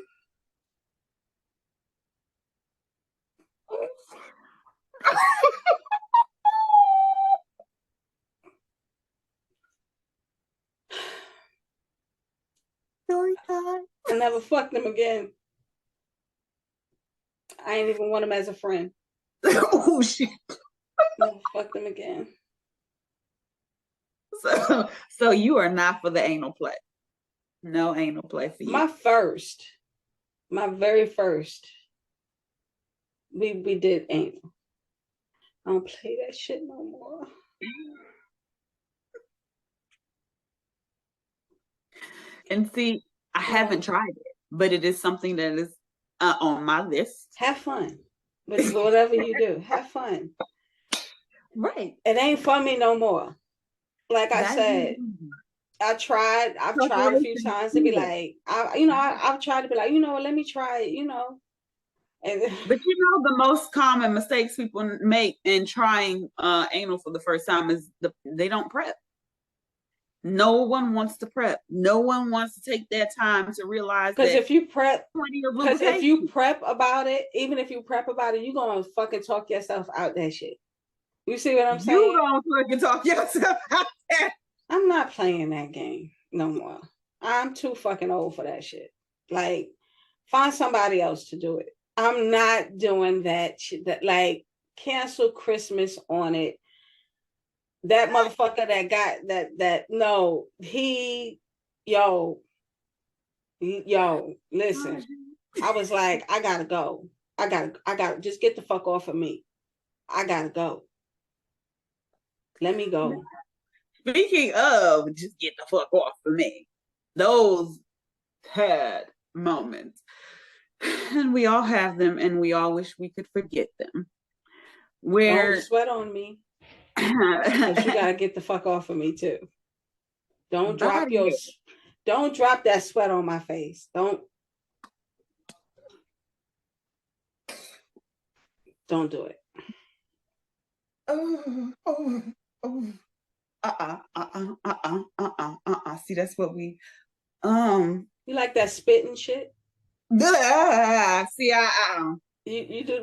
Story time. I never fucked him again. I ain't even want him as a friend. Oh shit. Never fucked him again. So you are not for the anal play. No anal play for you. My very first, we did anal. I don't play that shit no more. And see, I haven't tried it, but it is something that is on my list. Have fun with whatever you do. Have fun. Right. It ain't for me no more. Like I said, I've tried a few times to be like, I've tried to be like, let me try it, And, but the most common mistakes people make in trying anal for the first time is they don't prep. No one wants to prep. No one wants to take their time to realize because if you prep about it, even if you prep about it, you're gonna fucking talk yourself out that shit. You see what I'm saying? You gonna fucking talk yourself out that. I'm not playing that game no more. I'm too fucking old for that shit. Like, find somebody else to do it. I'm not doing that shit. That, like, cancel Christmas on it. That motherfucker that got that no, listen. I was like, I gotta go. I gotta just get the fuck off of me. I gotta go. Let me go. Speaking of just get the fuck off of me, those had moments. And we all have them, and we all wish we could forget them. Where don't sweat on me. Because you gotta get the fuck off of me too. Don't drop that sweat on my face. Don't do it. See, that's what we you like that spitting shit? See, you do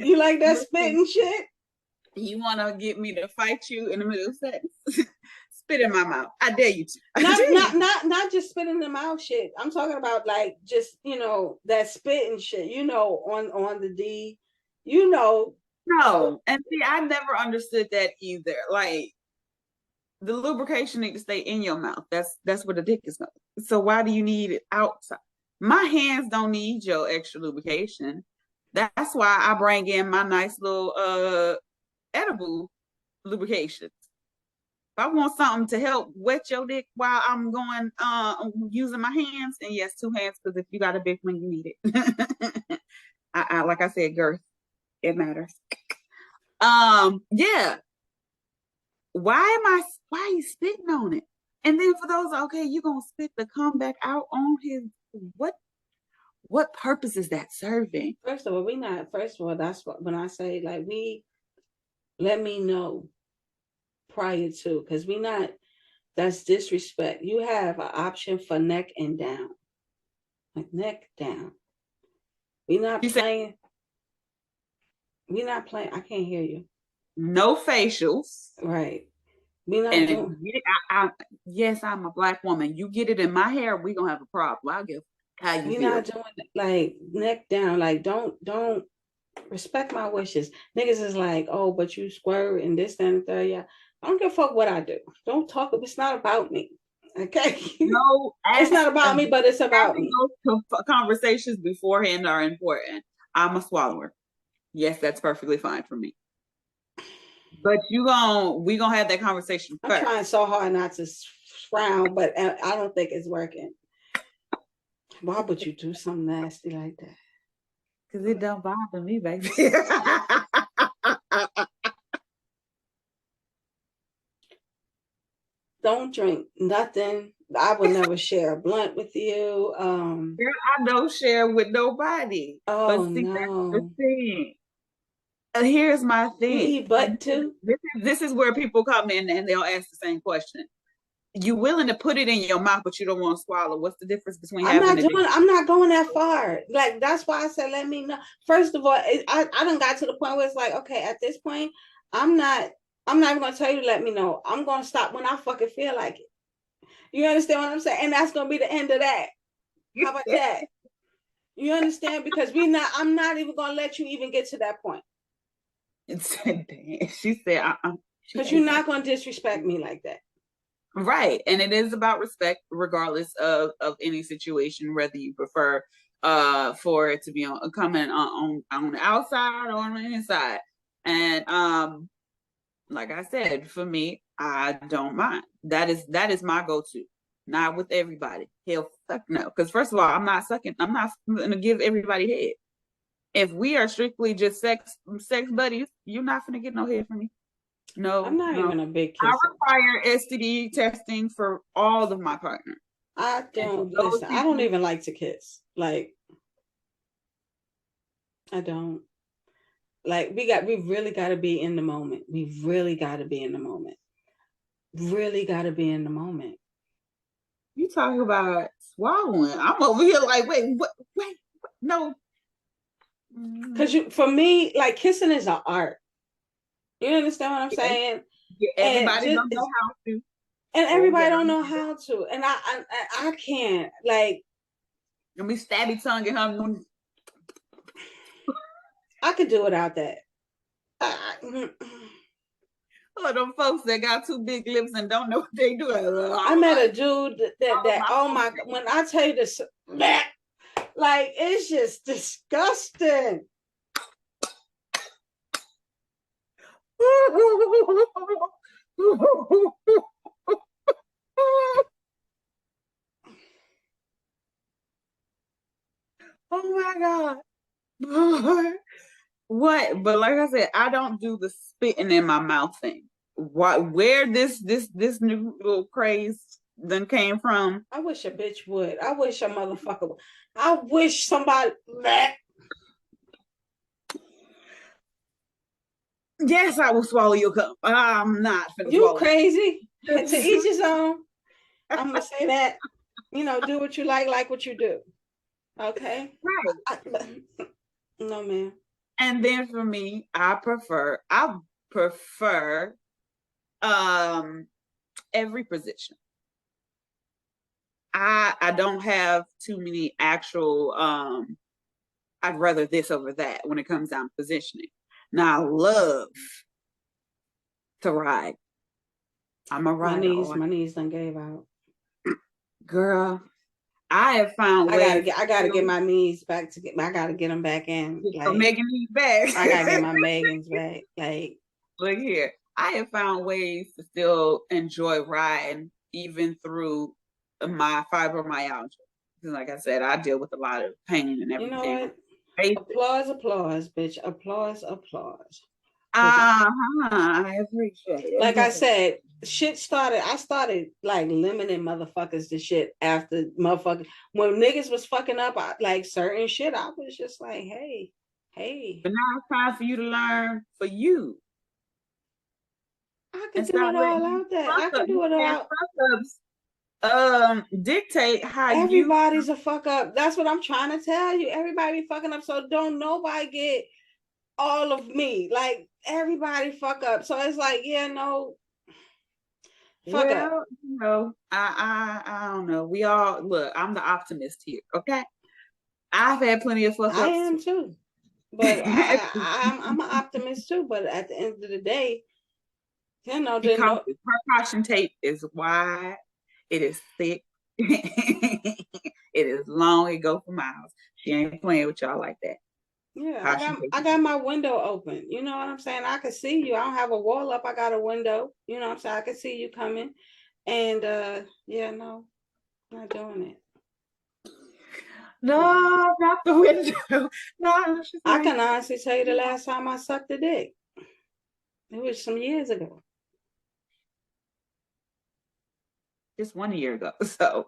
you like that spitting shit? You want to get me to fight you in the middle of sex? Spit in my mouth. I dare you to. Not just spit in the mouth shit. I'm talking about like just that spitting shit. On the D. No, and see, I never understood that either. Like, the lubrication needs to stay in your mouth. That's where the dick is going. So why do you need it outside? My hands don't need your extra lubrication. That's why I bring in my nice little edible lubrication. If I want something to help wet your dick while I'm going using my hands, and yes, 2 hands, because if you got a big one, you need it. I like I said, girth, it matters. Yeah. Why are you spitting on it? And then for those, okay, you're gonna spit the cum back out on his what purpose is that serving? First of all, that's what when I say like let me know prior to, because that's disrespect. You have an option for neck and down. Like neck down. We're not playing. I can't hear you. No facials. Right. We're not doing. Yes, I'm a Black woman. You get it in my hair, we're gonna have a problem. I'll give how you feel. We're not doing it like neck down. Like don't respect my wishes. Niggas is like, oh, but you squirt and this, that, and the third. Yeah. I don't give a fuck what I do. Don't talk. It's not about me. Okay. No, it's not about me, but it's about me. Conversations beforehand are important. I'm a swallower. Yes, that's perfectly fine for me. But we gonna have that conversation first. I'm trying so hard not to frown, but I don't think it's working. Why would you do something nasty like that? Because it don't bother me, baby. don't drink nothing. I would never share a blunt with you. Girl, I don't share with nobody. But Oh see, that's the no. thing. Here's my You thing. eat butt too? This is where people come in and they'll ask the same question. You willing to put it in your mouth, but you don't want to swallow. What's the difference between having a dick? I'm not going that far. Like, that's why I said, let me know. First of all, I done got to the point where it's like, okay, at this point, I'm not, I'm not even gonna tell you to let me know. I'm gonna stop when I fucking feel like it. You understand what I'm saying? And that's gonna be the end of that. How about that? You understand? Because I'm not even gonna let you even get to that point. She said, Because you're not gonna disrespect me like that. Right. And it is about respect, regardless of any situation, whether you prefer for it to be coming on the outside or on the inside. And like I said, for me, I don't mind. That is my go-to. Not with everybody. Hell fuck no. Because first of all, I'm not gonna give everybody head. If we are strictly just sex buddies, you're not gonna get no head from me. I'm No, not no. even a big I kisser. require STD testing for all of my partners. I And for don't those listen. I don't people, even like to kiss. Like, I don't. Like, we really got to be in the moment. We really got to be in the moment. Really got to be in the moment. you talking about swallowing. I'm over here like, wait, what? Wait, no. Because for me, like, kissing is an art. You understand what I'm Yeah, saying? yeah, And everybody just don't know how to. and Oh everybody yeah, don't know how to. And I can't. Like, let me stabby tongue in her. I could do without that. Oh, them folks that got two big lips and don't know what they do. I met a dude that my oh my, when I tell you this, like, it's just disgusting. Oh my God. What? But like I said, I don't do the spitting in my mouth thing. What? Where this new little craze then came from? I wish a bitch would. I wish a motherfucker would. I wish somebody. Yes, I will swallow your cup. I'm not finna You swallow. crazy? To each his own. I'm gonna say that. Do what you like what you do. Okay. Right. No, man. And then for me, I prefer every position. I don't have too many actual I'd rather this over that when it comes down to positioning. Now I love to ride. I'm a rider. My knees done gave out. Girl, I have found ways I gotta get my knees back I gotta get them back in. for Like, making these back. I gotta get my Megans back. Like, Look here. I have found ways to still enjoy riding even through my fibromyalgia. Like I said, I deal with a lot of pain and you know everything. what? Applause, bitch. Applause. I appreciate Like I it. said, I started like limiting motherfuckers to shit after motherfuckers. When niggas was fucking up, like certain shit, I was just like, hey. But now it's time for you to learn for you. I And could do stop it all letting out there. I could do it all. dictate how you. Everybody's a fuck up. That's what I'm trying to tell you. Everybody be fucking up. So don't nobody get all of me. Like, everybody fuck up. So it's like, yeah, no, fuck up. Well, I don't know. We all look. I'm the optimist here. Okay, I've had plenty of fuck I ups am too. too. But I'm an optimist too. But at the end of the day, Because her caution tape is wide, it is thick, it is long, it go for miles. She ain't playing with y'all like that. yeah, I got my window open. You know what I'm saying? I can see you. I don't have a wall up. I got a window. You know what I'm saying? I can see you coming. And yeah, no, not doing it. No, not the window. No, she's I like, can honestly tell you the last time I sucked a dick. It was some years ago. just 1 year ago. So,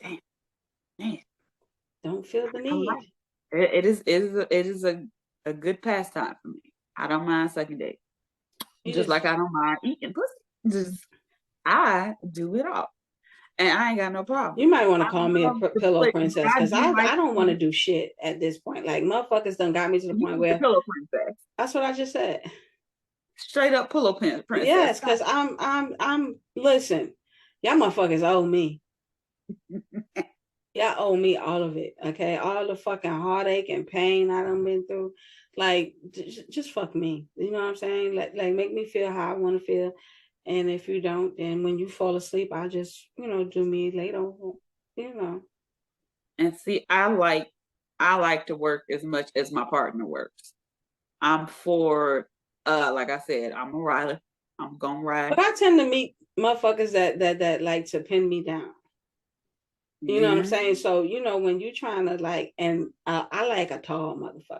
damn, man, Don't feel the I like need. it is a good pastime for me. I don't mind sucking dick, You just like just I don't mind eating pussy. Just I do it all, and I ain't got no problem. You might want I to call me a love the pillow pussy, but princess I because do like I don't want to to do shit at this point. Like motherfuckers done got me to the point use the where pillow princess, that's what I just said. straight up pillow princess. Yes, because I'm listen, y'all motherfuckers owe me. Y'all owe me all of it. Okay. All the fucking heartache and pain I done been through. Like just fuck me. You know what I'm saying? Like make me feel how I want to feel. And if you don't, then when you fall asleep, I'll just, do me later. You know. And see, I like to work as much as my partner works. I'm for like I said, I'm a rider. I'm gonna ride. But I tend to meet motherfuckers that like to pin me down. You know what I'm Yeah. saying? So, when you're trying to like, and I like a tall motherfucker.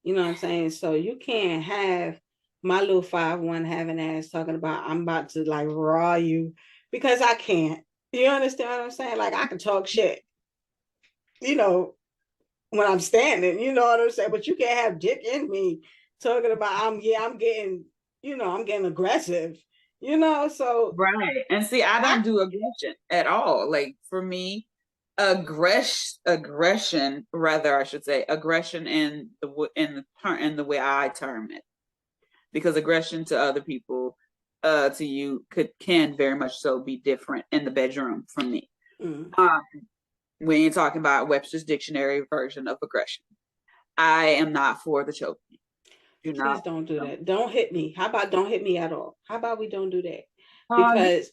You know what I'm saying? So you can't have my little 5'1" having ass talking about I'm about to like raw you because I can't. You understand what I'm saying? Like I can talk shit, you know, when I'm standing, you know what I'm saying? But you can't have dick in me talking about I'm getting, I'm getting aggressive, so Right. And see, I I don't do aggression at all. Like for me, aggression, rather I should say, aggression in the way I term it. Because aggression to other people, to you can very much so be different in the bedroom from me. mm, Um, when you're talking about Webster's dictionary version of aggression. I am not for the choking. Do please not. don't do No. that. Don't hit me. How about don't hit me at all? How about we don't do that? You Because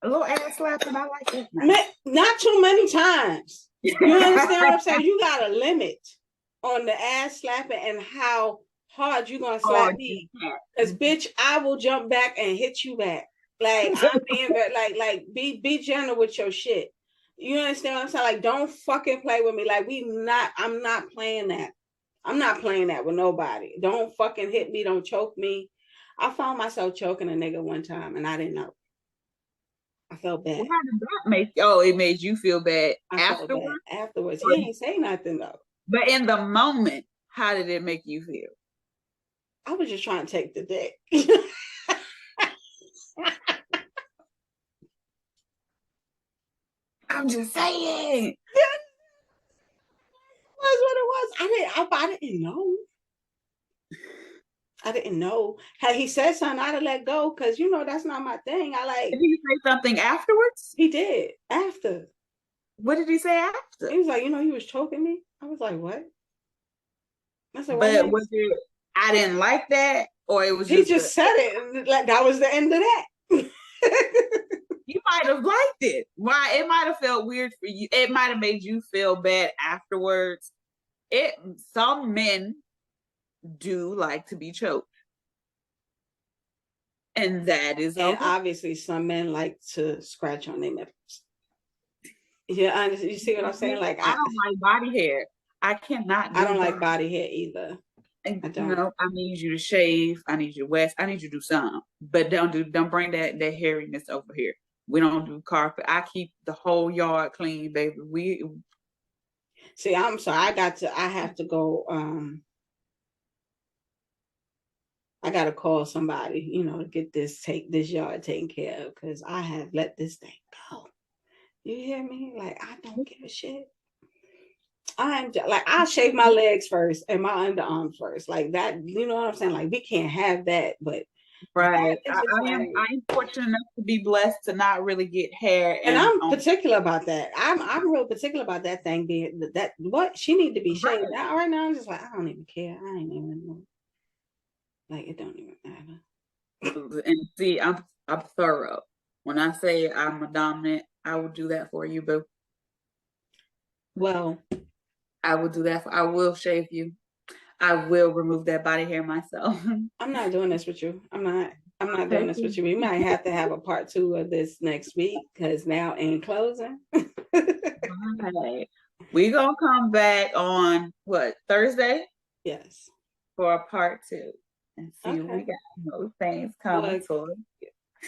a little ass slapping, I like that now. not too many times. You understand what I'm saying? You got a limit on the ass slapping and how hard you gonna Oh, slap you me. Cause can't. bitch, I will jump back and hit you back. Like I'm being very like be gentle with your shit. You understand what I'm saying? Like don't fucking play with me. Like I'm not playing that. I'm not playing that with nobody. Don't fucking hit me. Don't choke me. I found myself choking a nigga one time and I didn't know. I felt Well, bad. how did that make? Oh, it made you feel bad I felt bad afterwards. afterwards. He ain't say nothing though. But in the moment, how did it make you feel? I was just trying to take the dick. I'm just saying. That's what it was. I didn't know. I didn't know. Had he said something, I'd have let go because that's not my thing. Did he say something afterwards? He did after. What did he say He after? was like, he was choking me. I was like, what? I said, why you But ain't? was it? I didn't like that, or it was He just a. just said it like that was the end of that. You might have liked it. Why? It might have felt weird for you. It might have made you feel bad afterwards. It. Some men do like to be choked, and that is And okay. obviously, some men like to scratch on their nipples. Yeah, you see what I'm saying? Like I don't like body hair. I cannot I do don't like body. body hair either. And, I don't. I need you to shave. I need you to wet. I need you to do something. But don't bring that hairiness over here. We don't do carpet. I keep the whole yard clean, baby. We See, I'm sorry. I have to go. I gotta call somebody, to take this yard taken care of because I have let this thing go. You hear me? Like I don't give a shit. I'm like I'll shave my legs first and my underarms first, like that. You know what I'm saying? Like we can't have that, but that right. is just I like. am fortunate enough to be blessed to not really get hair And and I'm particular about that. I'm real particular about that thing being that what she need to be shaved. right. Now right now I'm just like I don't even care. I ain't even know. Like it don't even matter. And see, I'm thorough. When I say I'm a dominant, I will do that for you, boo. Well, I will do that. I will shave you. I will remove that body hair myself. I'm not doing this with you. I'm not doing Okay. this with you. We might have to have a part 2 of this next week because now in closing. Right. We gonna come back on what Thursday Yes. for a part 2 and see what we Okay. got. Those things coming Well, to us.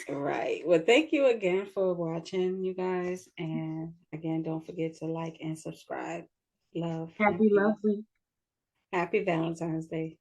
Right. Well, thank you again for watching, you guys. And again, don't forget to like and subscribe. Love and Happy Love peace. Week. Happy Valentine's Day.